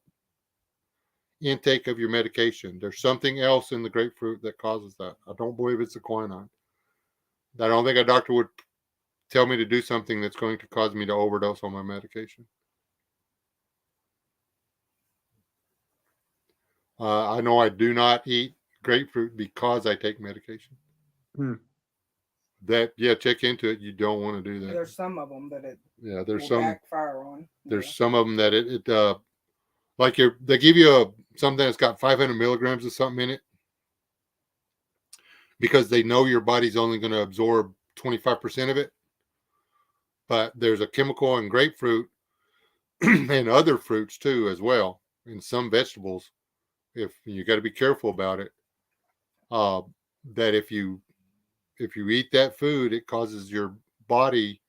intake of your medication. There's something else in the grapefruit that causes that. I don't believe it's the quinine. I don't think a doctor would tell me to do something that's going to cause me to overdose on my medication. I know I do not eat grapefruit because I take medication. That, yeah, check into it. You don't want to do that. There's some of them that it there's will some backfire on. there's some of them that it like they give you something that's got 500 milligrams of something in it because they know your body's only going to absorb 25% of it. But there's a chemical in grapefruit and other fruits too, as well, in some vegetables. If you got to be careful about it, that if you eat that food, it causes your body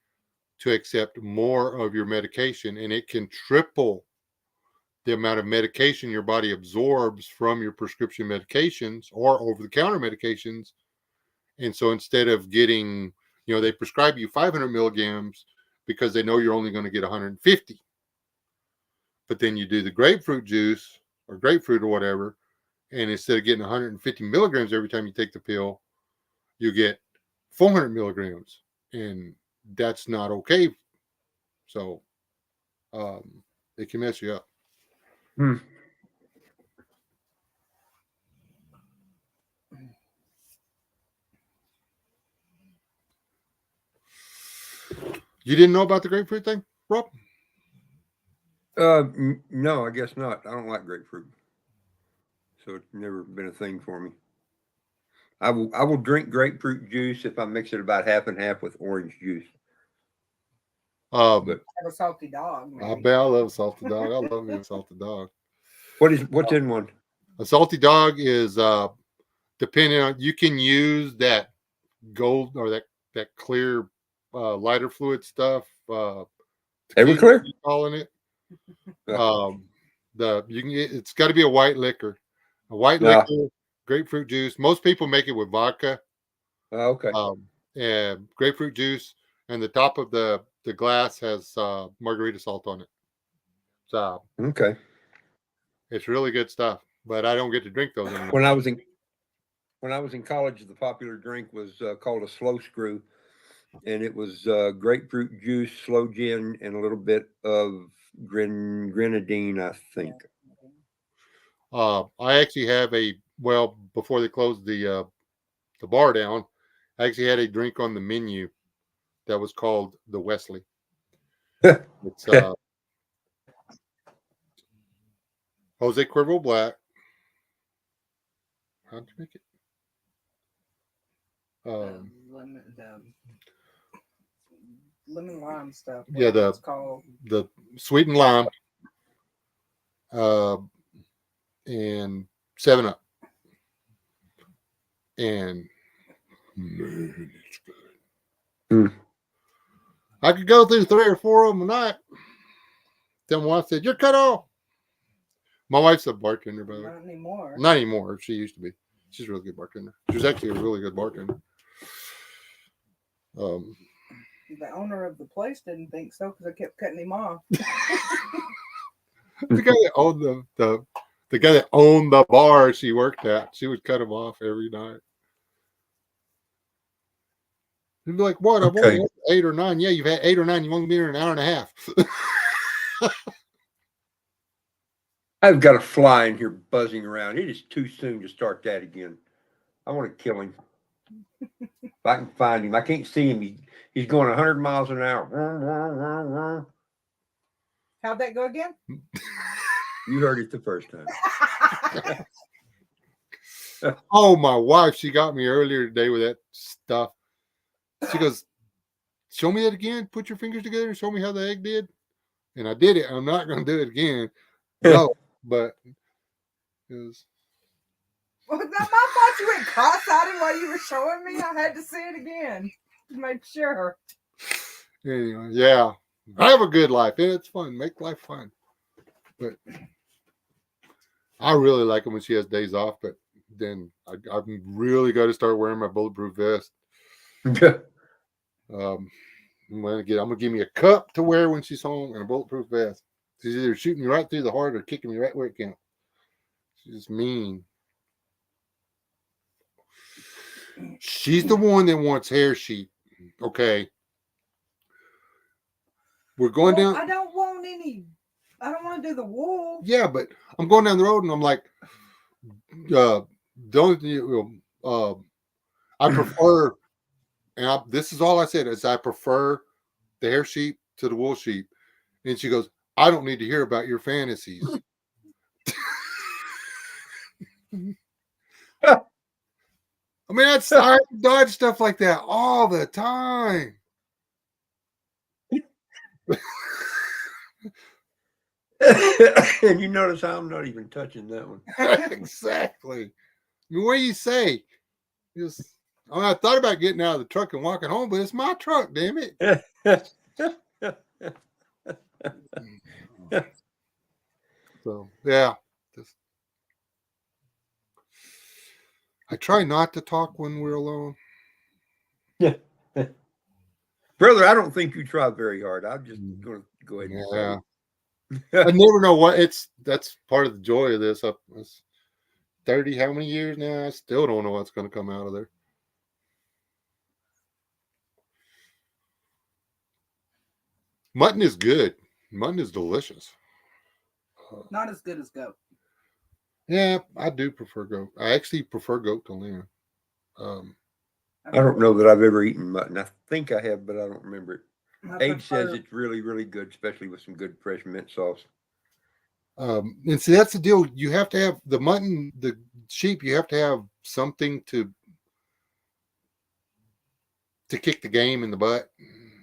to accept more of your medication, and it can triple the amount of medication your body absorbs from your prescription medications or over-the-counter medications. And so instead of getting, they prescribe you 500 milligrams because they know you're only going to get 150. But then you do the grapefruit juice or grapefruit or whatever, and instead of getting 150 milligrams every time you take the pill, you get 400 milligrams, and that's not okay. So it can mess you up. Hmm. You didn't know about the grapefruit thing, Rob? No, I guess not. I don't like grapefruit, so it's never been a thing for me. I will drink grapefruit juice if I mix it about half and half with orange juice. Um, But Have a salty dog. I Maybe. bet I love salted dog. I love me a salted dog. what's in one? A salty dog is depending on, you can use that gold or that clear lighter fluid stuff. Tequila, Everclear? calling it. Yeah. It's got to be a white liquor. A white Yeah. liquor, grapefruit juice. Most people make it with vodka, Okay. and grapefruit juice, and the top of the glass has margarita salt on it. So Okay. it's really good stuff. But I don't get to drink those anymore. When I was in college, the popular drink was called a slow screw, and it was grapefruit juice, slow gin, and a little bit of grenadine, I think. I actually have before they closed the bar down, I actually had a drink on the menu that was called the Wesley. It's Jose Cuervo Black. How'd you make it? The lemon lime stuff. Yeah, whatever it's called. the sweet and lime, and 7 Up, and man, it's good. Hmm. I could go through 3 or 4 of them a night. Then one said, "You're cut off." My wife's a bartender, by the way. Not anymore. Not anymore. She used to be. She's a really good bartender. She was actually a really good bartender. The owner of the place didn't think so because I kept cutting him off. The guy that owned the guy that owned the bar she worked at, she would cut him off every night. He'd be like, "What? I've only Okay. had 8 or 9." Yeah, you've had 8 or 9. You've only been here an hour and a half. I've got a fly in here buzzing around. It is too soon to start that again. I want to kill him. If I can find him, I can't see him. He's going 100 miles an hour. How'd that go again? You heard it the first time. Oh, my wife, she got me earlier today with that stuff. She goes, "Show me that again. Put your fingers together and show me how the egg did." And I did it. I'm not going to do it again. No, but it was. Well, it's not my fault you went cross-eyed while you were showing me. I had to see it again to make sure. Anyway, yeah. I have a good life. It's fun. Make life fun. But I really like it when she has days off. But then I've really got to start wearing my bulletproof vest. I'm gonna give me a cup to wear when she's home and a bulletproof vest. She's either shooting me right through the heart or kicking me right where it counts. She's just mean. She's the one that wants hair sheep. Okay. We're going down. I don't want any. I don't want to do the wool. Yeah, but I'm going down the road and I'm like, don't you? I prefer, and this is all I said is I prefer the hair sheep to the wool sheep. And she goes, "I don't need to hear about your fantasies." I mean, I dodge stuff like that all the time. And you notice how I'm not even touching that one. Exactly. I mean, what do you say? I thought about getting out of the truck and walking home, but it's my truck, damn it. So yeah. I try not to talk when we're alone. Brother, I don't think you try very hard. I'm just going to go ahead and Yeah. say I never know that's part of the joy of this. It's 30 how many years now? I still don't know what's going to come out of there. Mutton is good. Mutton is delicious. Not as good as goat. Yeah, I do prefer goat. I actually prefer goat to lamb. I don't know that I've ever eaten mutton. I think I have, but I don't remember it. I Abe says prefer- it's really, really good, especially with some good fresh mint sauce. And see, that's the deal. You have to have the mutton, the sheep. You have to have something to kick the game in the butt.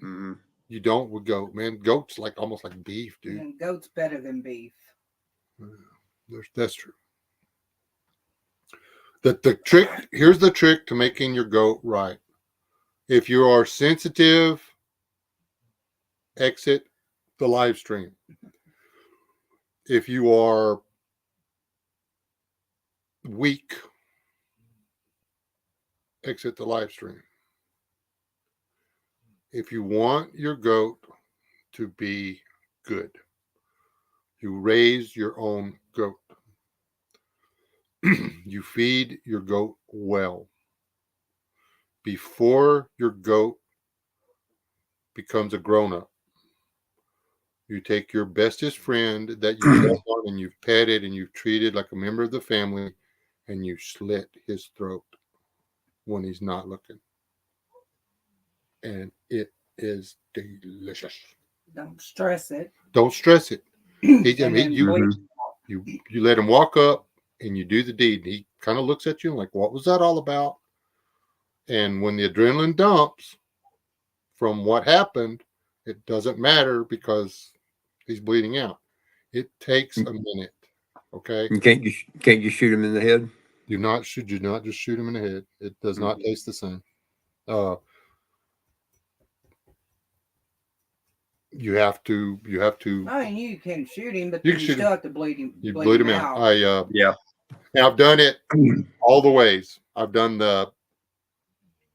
Mm-hmm. You don't with goat, man. Goat's like almost like beef, dude. And goat's better than beef. That's true. The trick here's the trick to making your goat right. If you are sensitive, exit the live stream. If you are weak, exit the live stream. If you want your goat to be good, you raise your own goat. You feed your goat well. Before your goat becomes a grown up, you take your bestest friend that you love on and you've petted and you've treated like a member of the family, and you slit his throat when he's not looking. And it is delicious. Don't stress it. Don't stress it. And then You let him walk up and you do the deed. He kind of looks at you like, what was that all about? And when the adrenaline dumps from what happened, it doesn't matter because he's bleeding out. It takes a minute. Okay. You can't just shoot him in the head. Do not just shoot him in the head. It does not taste the same. You have to. I mean, you can shoot him, but You you can shoot still him. have to bleed him. You bleed him out. Yeah. And I've done it all the ways. I've done the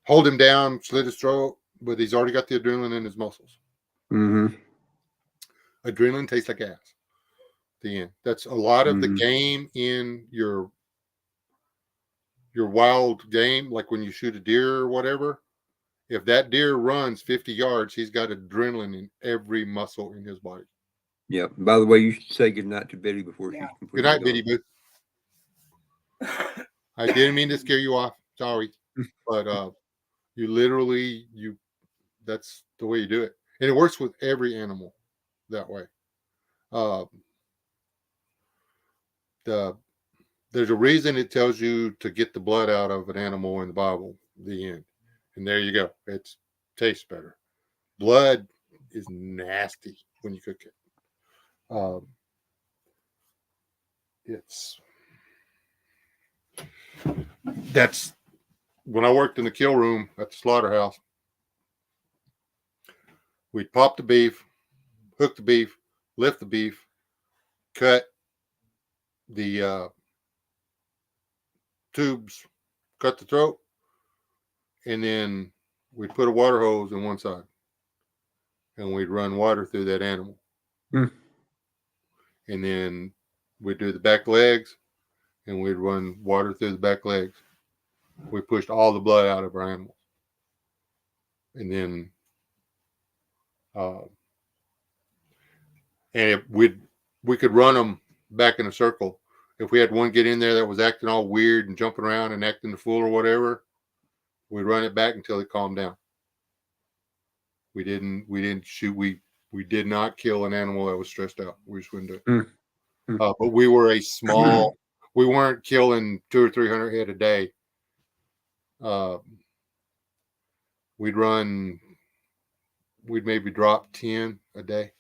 hold him down, slit his throat, but he's already got the adrenaline in his muscles. Mm-hmm. Adrenaline tastes like gas. The end. That's a lot of the game in your wild game, like when you shoot a deer or whatever. If that deer runs 50 yards, he's got adrenaline in every muscle in his body. Yeah. By the way, you should say good night to Betty before she's completely Good night, gone. Bitty Boo. I didn't mean to scare you off. Sorry. But that's the way you do it. And it works with every animal that way. There's a reason it tells you to get the blood out of an animal in the Bible, the end. And there you go. It tastes better. Blood is nasty when you cook it. That's when I worked in the kill room at the slaughterhouse. We'd pop the beef, hook the beef, lift the beef, cut the tubes, cut the throat, and then we'd put a water hose in one side and we'd run water through that animal. And then we'd do the back legs and we'd run water through the back legs. We pushed all the blood out of our animals. And then we could run them back in a circle. If we had one get in there that was acting all weird and jumping around and acting the fool or whatever, we'd run it back until it calmed down. We didn't shoot. We did not kill an animal that was stressed out. We just wouldn't do it. But we were a small. We weren't killing 200 or 300 head a day. We'd maybe drop 10 a day.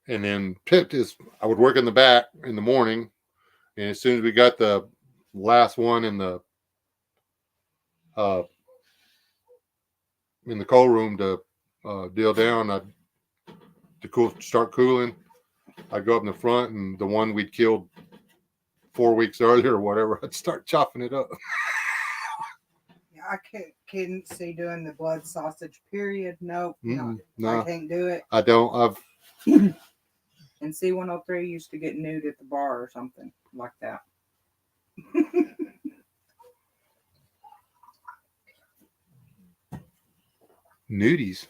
And then I would work in the back in the morning. And as soon as we got the last one in the cold room to deal down, start cooling. I'd go up in the front, and the one we'd killed 4 weeks earlier or whatever, I'd start chopping it up. I couldn't see doing the blood sausage, period. Nope. No. No, I can't do it. I don't. And C-103 used to get nude at the bar or something like that. Nudies.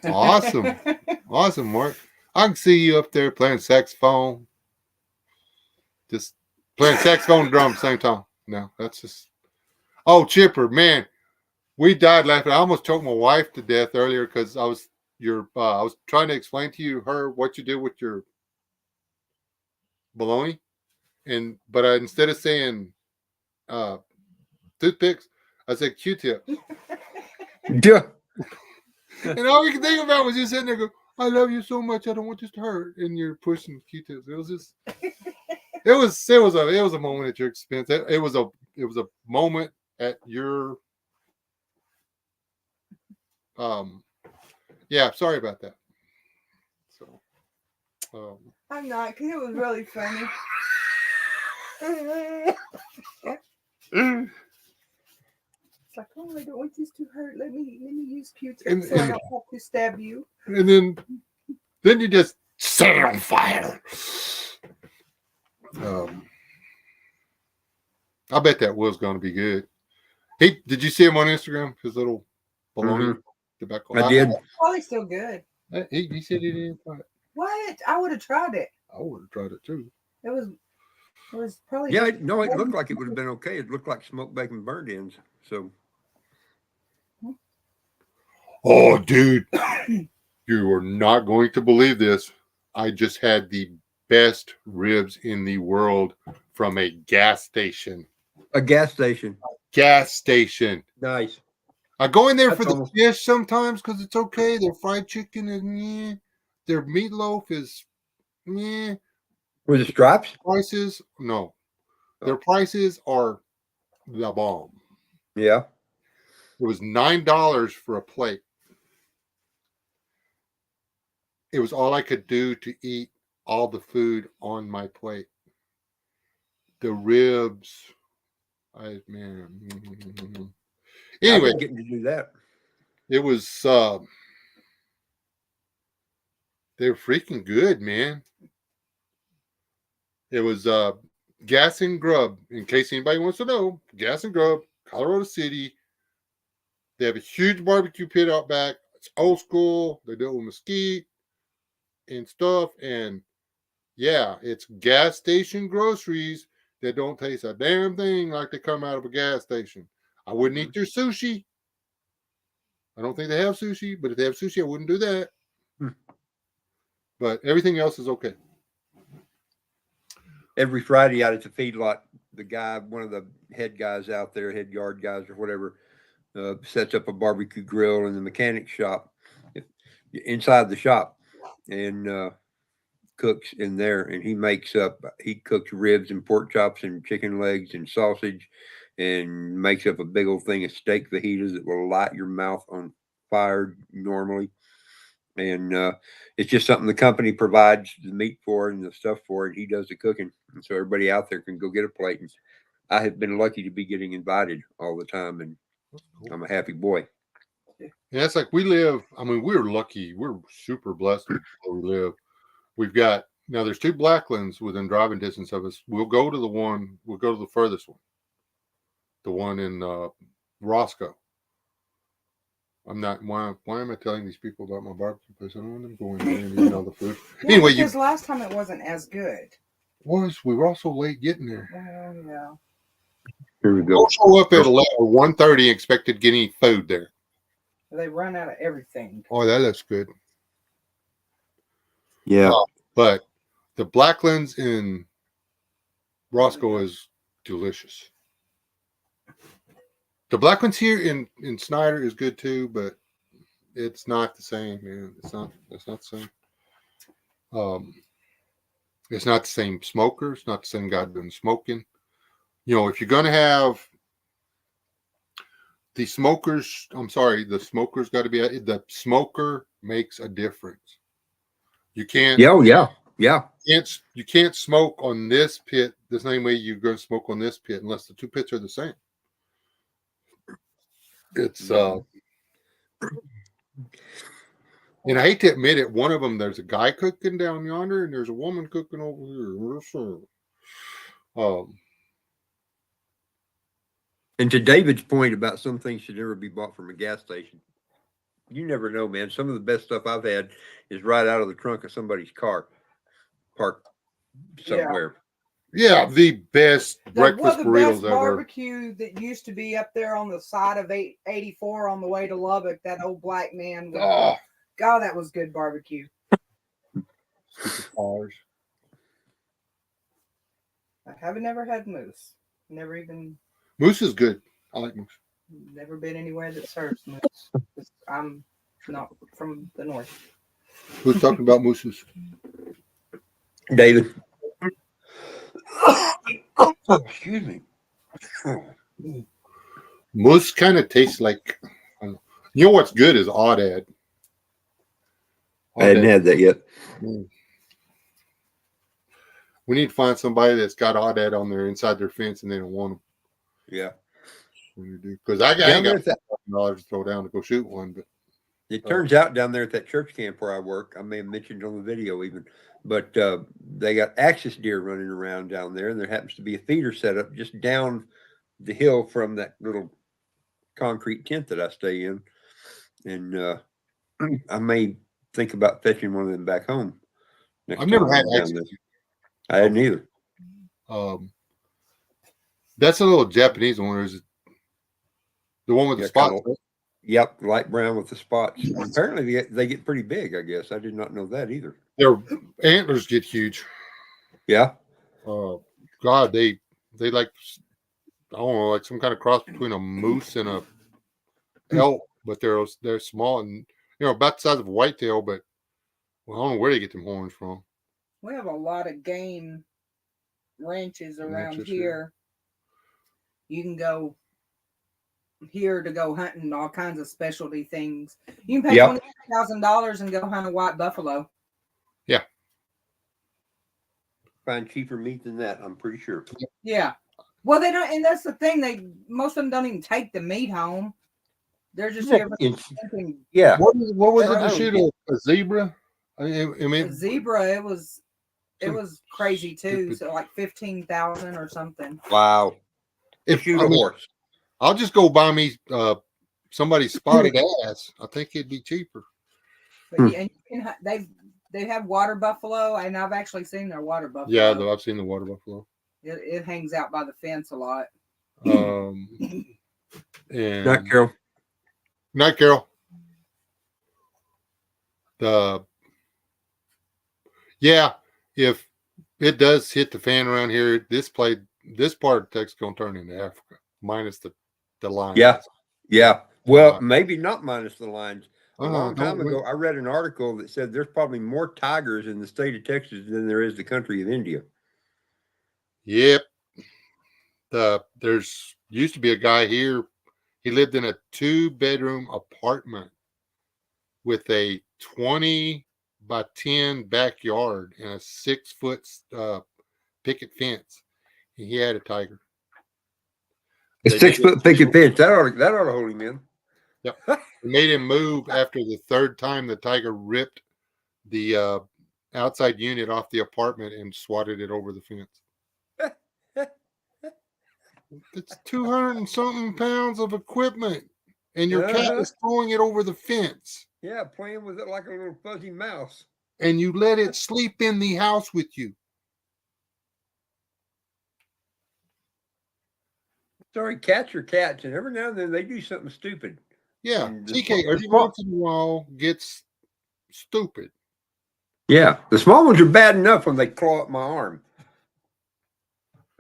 Awesome. Awesome, Mark. I can see you up there playing saxophone, just playing saxophone and drum at the same time. No, that's just. Oh, Chipper, man, we died laughing. I almost choked my wife to death earlier because I was trying to explain to what you did with your bologna, but instead of saying uh, toothpicks, I said Q-tip. Yeah. And all we could think about was just sitting there go, I love you so much, I don't want this to hurt. And you're pushing Q-tips. It was just it was a moment at your expense. It was a moment at your yeah, sorry about that. So I'm not, because it was really funny. It's like, oh, I don't want this to hurt. Let me use Q-tips so I don't have to stab you. And then you just set it on fire. I bet that was going to be good. Hey, did you see him on Instagram? His little bologna tobacco. I did. It's probably still good. He said he didn't try it. What? I would have tried it. I would have tried it too. It was probably. Yeah, no, it looked like it would have been okay. It looked like smoked bacon burnt ends. So. Oh, dude, you are not going to believe this. I just had the best ribs in the world from a gas station. A gas station. Gas station. Nice. I go in there That's for the almost- fish sometimes because it's okay. Their fried chicken is meh. Their meatloaf is meh. Were the stripes? Prices, no. Their prices are the bomb. Yeah. It was $9 for a plate. It was all I could do to eat all the food on my plate. The ribs, man. Anyway, Getting to do that. it was they were freaking good, man. It was Gas and Grub. In case anybody wants to know, Gas and Grub, Colorado City. They have a huge barbecue pit out back. It's old school. They do it with mesquite and stuff. And yeah, it's gas station groceries that don't taste a damn thing like they come out of a gas station. I wouldn't eat their sushi. I don't think they have sushi, but if they have sushi, I wouldn't do that. But everything else is okay. Every Friday out at the feedlot, the guy, one of the head guys out there, head yard guys or whatever, sets up a barbecue grill in the mechanic shop, inside the shop, and cooks in there. And he cooks ribs and pork chops and chicken legs and sausage, and makes up a big old thing of steak fajitas that will light your mouth on fire normally. And it's just something the company provides the meat for and the stuff for, and he does the cooking. And so everybody out there can go get a plate. And I have been lucky to be getting invited all the time, and Cool. I'm a happy boy. Yeah, it's like we're lucky. We're super blessed where we live. We've got, now there's two Blacklands within driving distance of us. We'll go to the furthest one. The one in Roscoe. I'm not, why am I telling these people about my barbecue place? I don't want them going there and eating all the food. Yeah, Anyway, because last time it wasn't as good. we were also late getting there. Oh, yeah. Here we go. Don't show up at 1:30 and expected to get any food there. They run out of everything. Oh, that looks good. Yeah. But the Blacklands in Roscoe is delicious. The Blacklands here in Snyder is good too, but it's not the same, man. It's not the same. It's not the same smoker. It's not the same guy doing smoking. You know, if you're gonna have the smokers, the smoker's got to be the smoker makes a difference. You can't. Yeah. You can't smoke on this pit the same way you're going to smoke on this pit unless the two pits are the same. It's and I hate to admit it, one of them there's a guy cooking down yonder and there's a woman cooking over here. And to David's point about some things should never be bought from a gas station. you never know, man. Some of the best stuff I've had is right out of the trunk of somebody's car, parked somewhere. Yeah, the best breakfast the burritos best ever. barbecue that used to be up there on the side of 84 on the way to Lubbock. That old black man. Oh, God, that was good barbecue. stupid cars. I haven't never had moose. Never even. Moose is good. I like moose. Never been anywhere that serves moose. 'Cause I'm not from the north. Who's talking about mooses? David. Excuse me. Moose kind of tastes like. I don't know. You know what's good is Aoudad. I hadn't had that yet. We need to find somebody that's got Aoudad on their inside their fence and they don't want them. Yeah. Because I ain't got $1,000 to throw down to go shoot one. But it turns out down there at that church camp where I work, I may have mentioned on the video even, but they got axis deer running around down there, and there happens to be a feeder set up just down the hill from that little concrete tent that I stay in. And I may think about fetching one of them back home. I've never had axis. I hadn't either. That's a little Japanese one, or is it the one with the spots? Yep, light brown with the spots. Apparently, they get pretty big. I guess I did not know that either. Their antlers get huge. Yeah. God, they like, I don't know, like some kind of cross between a moose and a elk, but they're small and about the size of a whitetail. But I don't know where they get them horns from. We have a lot of game ranches around here. You can go here to go hunting all kinds of specialty things. You can pay $20,000 and go hunt a white buffalo. Yeah. Find cheaper meat than that, I'm pretty sure. Yeah. Well, they don't, and that's the thing. Most of them don't even take the meat home. They're just here. Yeah. What was it to shoot a zebra? I mean, a zebra. It was crazy too. So like 15,000 or something. Wow. If you shoot a horse, I'll just go buy me somebody's spotted ass. I think it'd be cheaper. But and you can, they have water buffalo, and I've actually seen their water buffalo. Yeah, I've seen the water buffalo. It hangs out by the fence a lot. And Not Carol. Not Carol. If it does hit the fan around here, this part of Texas gonna turn into Africa, minus the lines. Yeah. Well, maybe not minus the lines. A long time ago, wait. I read an article that said there's probably more tigers in the state of Texas than there is the country of India. Yep. There's used to be a guy here. He lived in a 2-bedroom apartment with a 20 by 10 backyard and a 6-foot picket fence. And he had a tiger. A 6-foot picket fence. That ought to hold him in. Yep. They made him move after the third time the tiger ripped the outside unit off the apartment and swatted it over the fence. It's 200 and something pounds of equipment, and your cat is throwing it over the fence. Yeah, playing with it like a little fuzzy mouse. And you let it sleep in the house with you. Sorry, cats are cats, and every now and then they do something stupid. Yeah, TK every once in a while gets stupid. Yeah, the small ones are bad enough when they claw up my arm.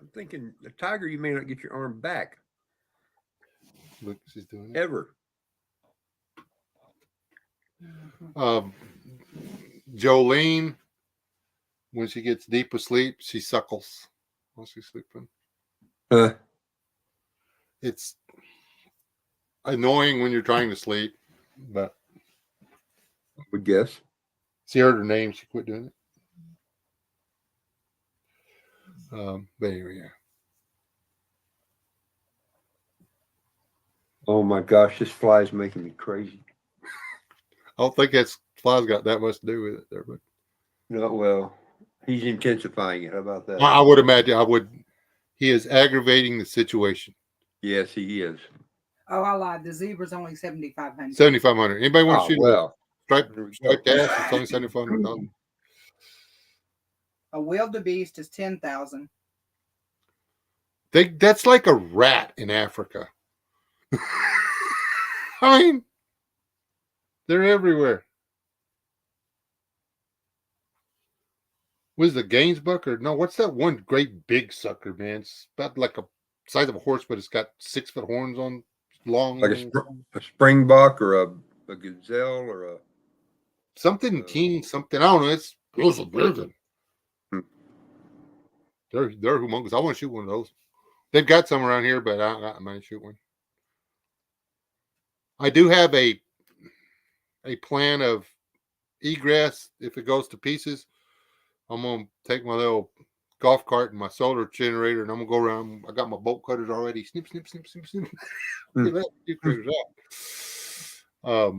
I'm thinking, the tiger, you may not get your arm back. Look, she's doing it. Ever. Jolene, when she gets deep asleep, she suckles while she's sleeping. It's annoying when you're trying to sleep, but I would guess. She heard her name, she quit doing it. But anyway, yeah. Oh my gosh, this fly is making me crazy. I don't think that's fly's got that much to do with it there, but no, well, he's intensifying it. How about that? I would imagine he is aggravating the situation. Yes, he is. Oh, I lied. The zebra's only 7,500. 7,500. Anybody want to Oh, shoot well. striped There we go. striped ass? It's only $7,500. A wildebeest is 10,000. That's like a rat in Africa. I mean, they're everywhere. Was the Gainsbuck or no? What's that one great big sucker, man? It's about like a size of a horse, but it's got 6-foot horns on long. Like a springbok or a gazelle or a Something king, something. I don't know. It's big. Hmm. They're humongous. I want to shoot one of those. They've got some around here, but I might shoot one. I do have a plan of egress if it goes to pieces. I'm gonna take my little golf cart and my solar generator, and I'm gonna go around. I got my bolt cutters already. Snip, snip, snip, snip, snip. Look at that. Get critters out.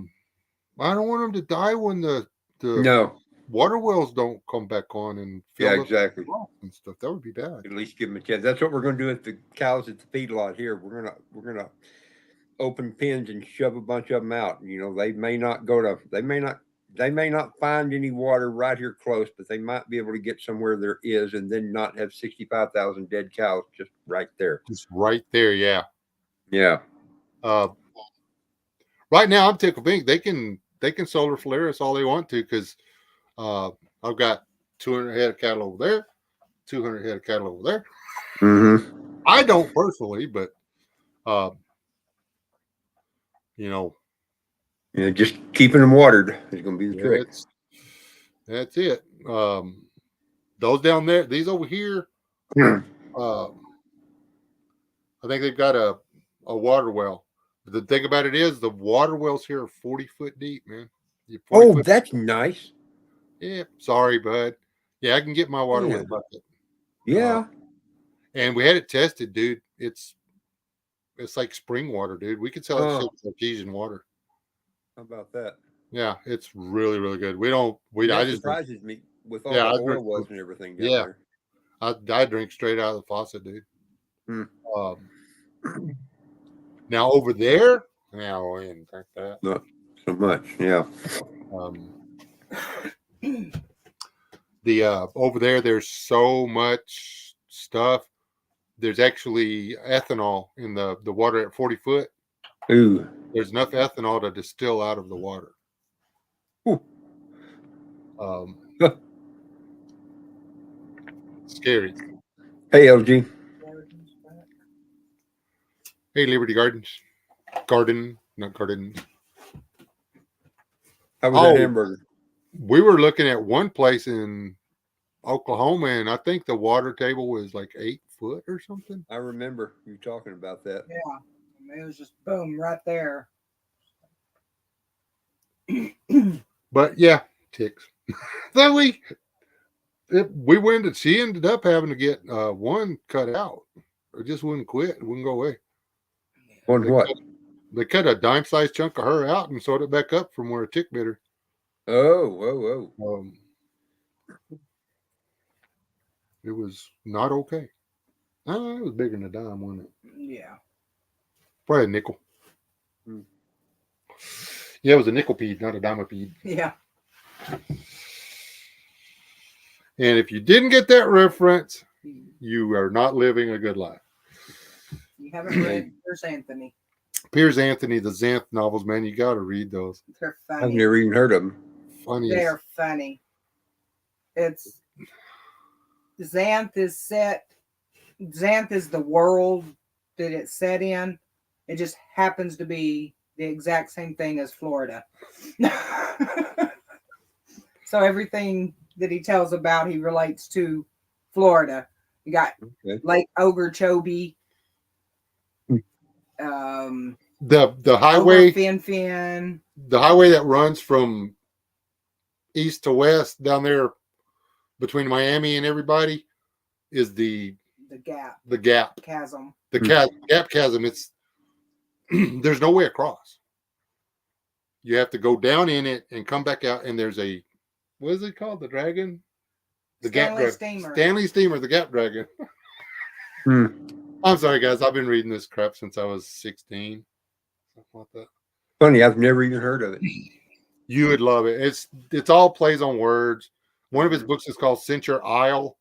I don't want them to die when the no. water wells don't come back on and Yeah, fill up exactly. and stuff. That would be bad. At least give them a chance. That's what we're going to do at the cows at the feedlot here. We're gonna open pens and shove a bunch of them out. You know, they may not find any water right here close, but they might be able to get somewhere there is, and then not have 65,000 dead cows just right there. Just right there, yeah. Yeah. Right now, I'm tickled pink. They can solar flare us all they want to because I've got 200 head of cattle over there, 200 head of cattle over there. Mm-hmm. I don't personally, but Yeah, just keeping them watered is going to be the trick. That's it. Those down there, these over here, I think they've got a water well. But the thing about it is, the water wells here are 40 foot deep, man. 40 foot. That's nice. Yeah, sorry, bud. Yeah, I can get my water with a bucket. Yeah. And we had it tested, dude. It's like spring water, dude. We could sell it as artesian water. How about that? Yeah, it's really, really good. That surprises me with all the oil wells and everything down there. I drink straight out of the faucet, dude. Hmm. Now over there, now I didn't drink that. Not so much, yeah. The over there, there's so much stuff. There's actually ethanol in the water at 40 foot. Ooh. There's enough ethanol to distill out of the water. Ooh. Scary. Hey, LG. Hey, Liberty Gardens. Garden, not garden. How was that hamburger? We were looking at one place in Oklahoma, and I think the water table was like 8 foot or something. I remember you talking about that. Yeah, it was just boom right there. But yeah, ticks. Then we went and she ended up having to get one cut out. It just wouldn't quit. It wouldn't go away. They cut a dime-sized chunk of her out and sewed it back up from where a tick bit her. Oh. It was not okay. It was bigger than a dime, wasn't it? Yeah. Probably a nickel. Yeah, it was a nickel peed, not a dimipede. Yeah. And if you didn't get that reference, you are not living a good life. You haven't read Piers Anthony. Piers Anthony, the Xanth novels, man, you got to read those. They're funny. I've never even heard of them. Funny. They're funny. It's Xanth is the world that it's set in. It just happens to be the exact same thing as Florida. So everything that he tells about, he relates to Florida. You got Lake Okeechobee. The highway, Fin. The highway that runs from east to west down there between Miami and everybody is the gap chasm. The gap chasm. It's there's no way across. You have to go down in it and come back out, and there's a what is it called? The dragon? Stanley Steamer. Stanley Steamer, the Gap Dragon. I'm sorry, guys. I've been reading this crap since I was 16. something like that. Funny, I've never even heard of it. You would love it. It's all plays on words. One of his books is called Centaur Isle,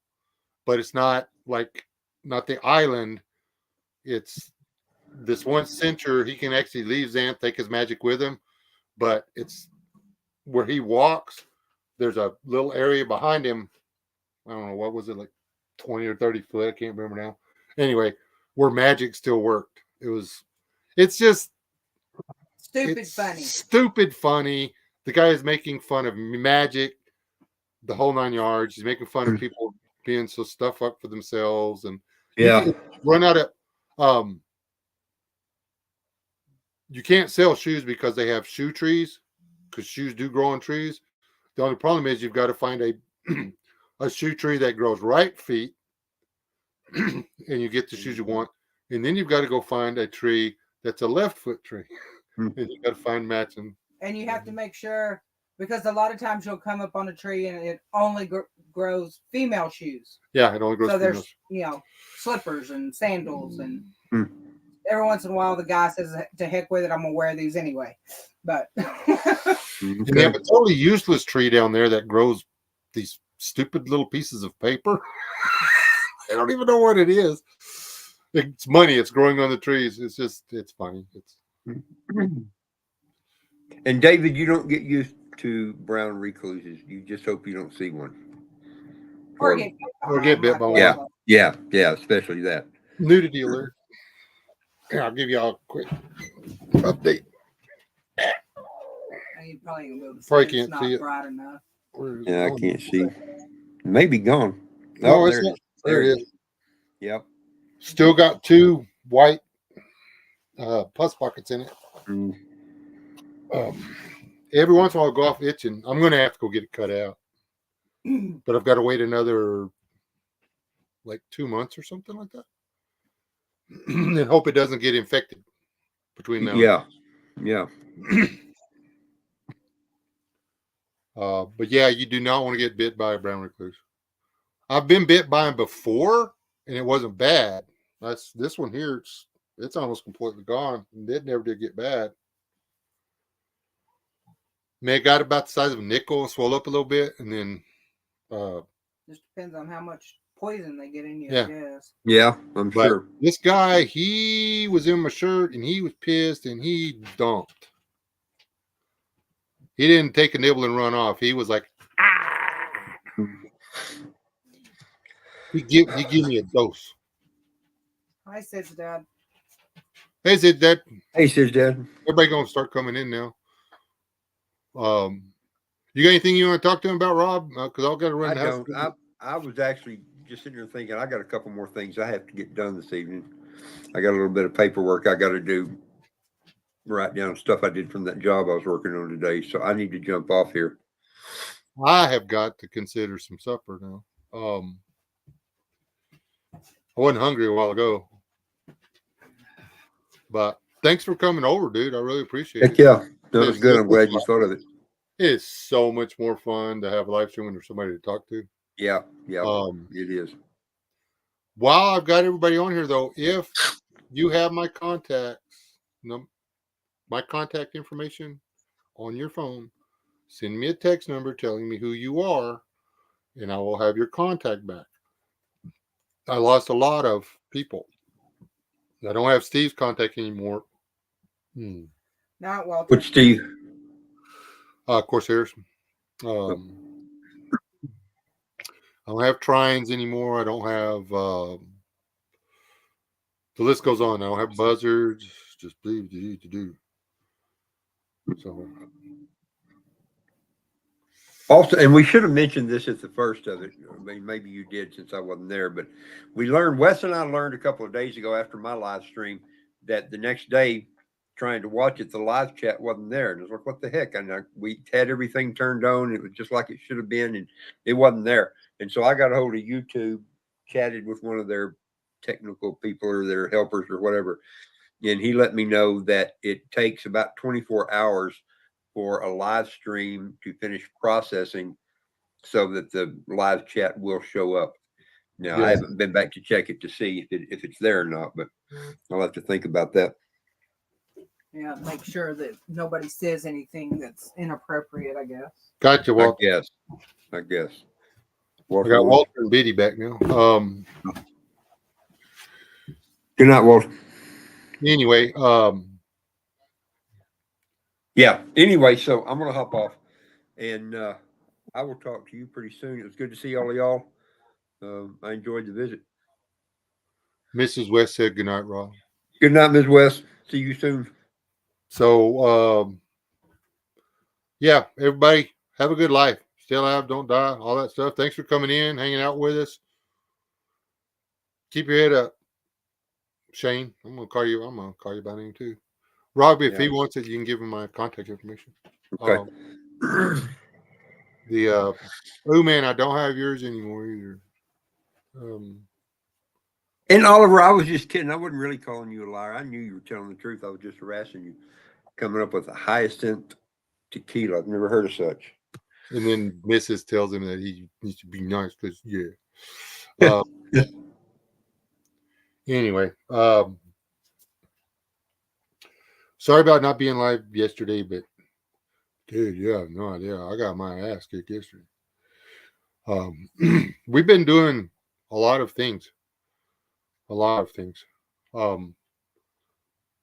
but it's not the island. It's this one centaur. He can actually leave Xanth, take his magic with him, but it's where he walks. There's a little area behind him. I don't know, what was it, like 20 or 30 foot? I can't remember now. Anyway, where magic still worked. It's just stupid funny. The guy is making fun of magic, the whole 9 yards. He's making fun of people being so stuff up for themselves, and Yeah. you can run out of you can't sell shoes because they have shoe trees, because shoes do grow on trees. The only problem is you've got to find a shoe tree that grows right feet, and you get the shoes you want. And then you've got to go find a tree that's a left foot tree, and you've got to find matching. And you have to make sure, because a lot of times you'll come up on a tree and it only grows female shoes. Yeah, it only grows. So there's slippers and sandals, and every once in a while the guy says, "To heck with it, I'm gonna wear these anyway." But and they have a totally useless tree down there that grows these stupid little pieces of paper. I don't even know what it is. It's money. It's growing on the trees. It's funny. And David, you don't get used to brown recluses. You just hope you don't see one. or get bit by one. Yeah, especially that. Nudity alert. Here, I'll give y'all a quick update. You probably ain't gonna be able to see Probably it. can't It's see not it. bright enough. Yeah, I can't see. Maybe gone. No, there it is. There it is. Yep. Still got 2 white pus pockets in it. Every once in a while, I'll go off itching. I'm going to have to go get it cut out. But I've got to wait another 2 months or something like that. And hope it doesn't get infected between now. Yeah. But yeah, you do not want to get bit by a brown recluse. I've been bit by them before, and it wasn't bad. This one here. It's almost completely gone. It never did get bad. It got about the size of a nickel, swelled up a little bit, and then just depends on how much poison they get in you, Yeah. I guess. Yeah, I'm sure. This guy, he was in my shirt, and he was pissed, and he dumped. He didn't take a nibble and run off. He was like, ah! He give me a dose. Hi, Sid's dad. Hey, Sid, Dad. Hey, Sid, Dad. Everybody gonna start coming in now. You got anything you want to talk to him about, Rob? Because I've got to run the house. I was actually just sitting there thinking, I got a couple more things I have to get done this evening. I got a little bit of paperwork I got to do. Write down stuff I did from that job I was working on today. So I need to jump off here. I have got to consider some supper now. I wasn't hungry a while ago. But thanks for coming over, dude. I really appreciate it. Yeah. That was good. I'm glad you thought of it. It is so much more fun to have a live stream when there's somebody to talk to. Yeah. It is. While I've got everybody on here, though, if you have my contact information on your phone, send me a text number telling me who you are, and I will have your contact back. I lost a lot of people. I don't have Steve's contact anymore. Not Walter. Which Steve? Corsairs. I don't have Trines anymore. I don't have the list goes on. I don't have buzzards. Just do. So also, and we should have mentioned this at the first of it. I mean, maybe you did since I wasn't there, but Wes and I learned a couple of days ago after my live stream that the next day, trying to watch it, the live chat wasn't there. And it was like, what the heck? And we had everything turned on. It was just like it should have been, and it wasn't there. And so I got a hold of YouTube, chatted with one of their technical people or their helpers or whatever. And he let me know that it takes about 24 hours for a live stream to finish processing so that the live chat will show up. Now, I haven't been back to check it to see if it's there or not, but I'll have to think about that. Yeah, make sure that nobody says anything that's inappropriate, I guess. Gotcha, I Walter. guess. I guess. I Walter, got Walter and Biddy back now. Good night, Walter. Anyway, Yeah. Anyway, so I'm gonna hop off, and I will talk to you pretty soon. It was good to see all of y'all. I enjoyed the visit. Mrs. West said good night, Rob. Good night, Ms. West. See you soon. So, yeah, everybody have a good life. Stay alive, don't die, all that stuff. Thanks for coming in, hanging out with us. Keep your head up, Shane. I'm gonna call you by name too. Rob, if Yeah. he wants it, you can give him my contact information. Okay. Oh man, I don't have yours anymore either. And Oliver, I was just kidding. I wasn't really calling you a liar. I knew you were telling the truth. I was just harassing you. Coming up with a hyacinth tequila. I've never heard of such. And then Mrs. tells him that he needs to be nice because anyway, sorry about not being live yesterday, but dude, you have no idea. I got my ass kicked yesterday. We've been doing a lot of things.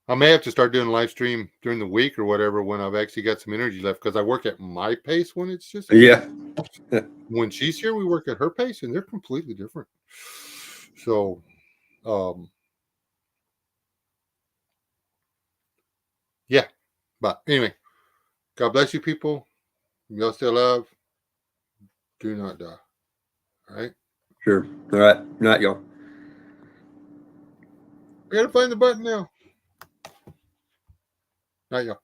I may have to start doing a live stream during the week or whatever when I've actually got some energy left because I work at my pace when it's just Yeah. when she's here, we work at her pace and they're completely different. So, yeah. But anyway, God bless you people. Y'all still alive. Do not die. All right. Sure. All right. Night, y'all. I gotta find the button now. Night, y'all.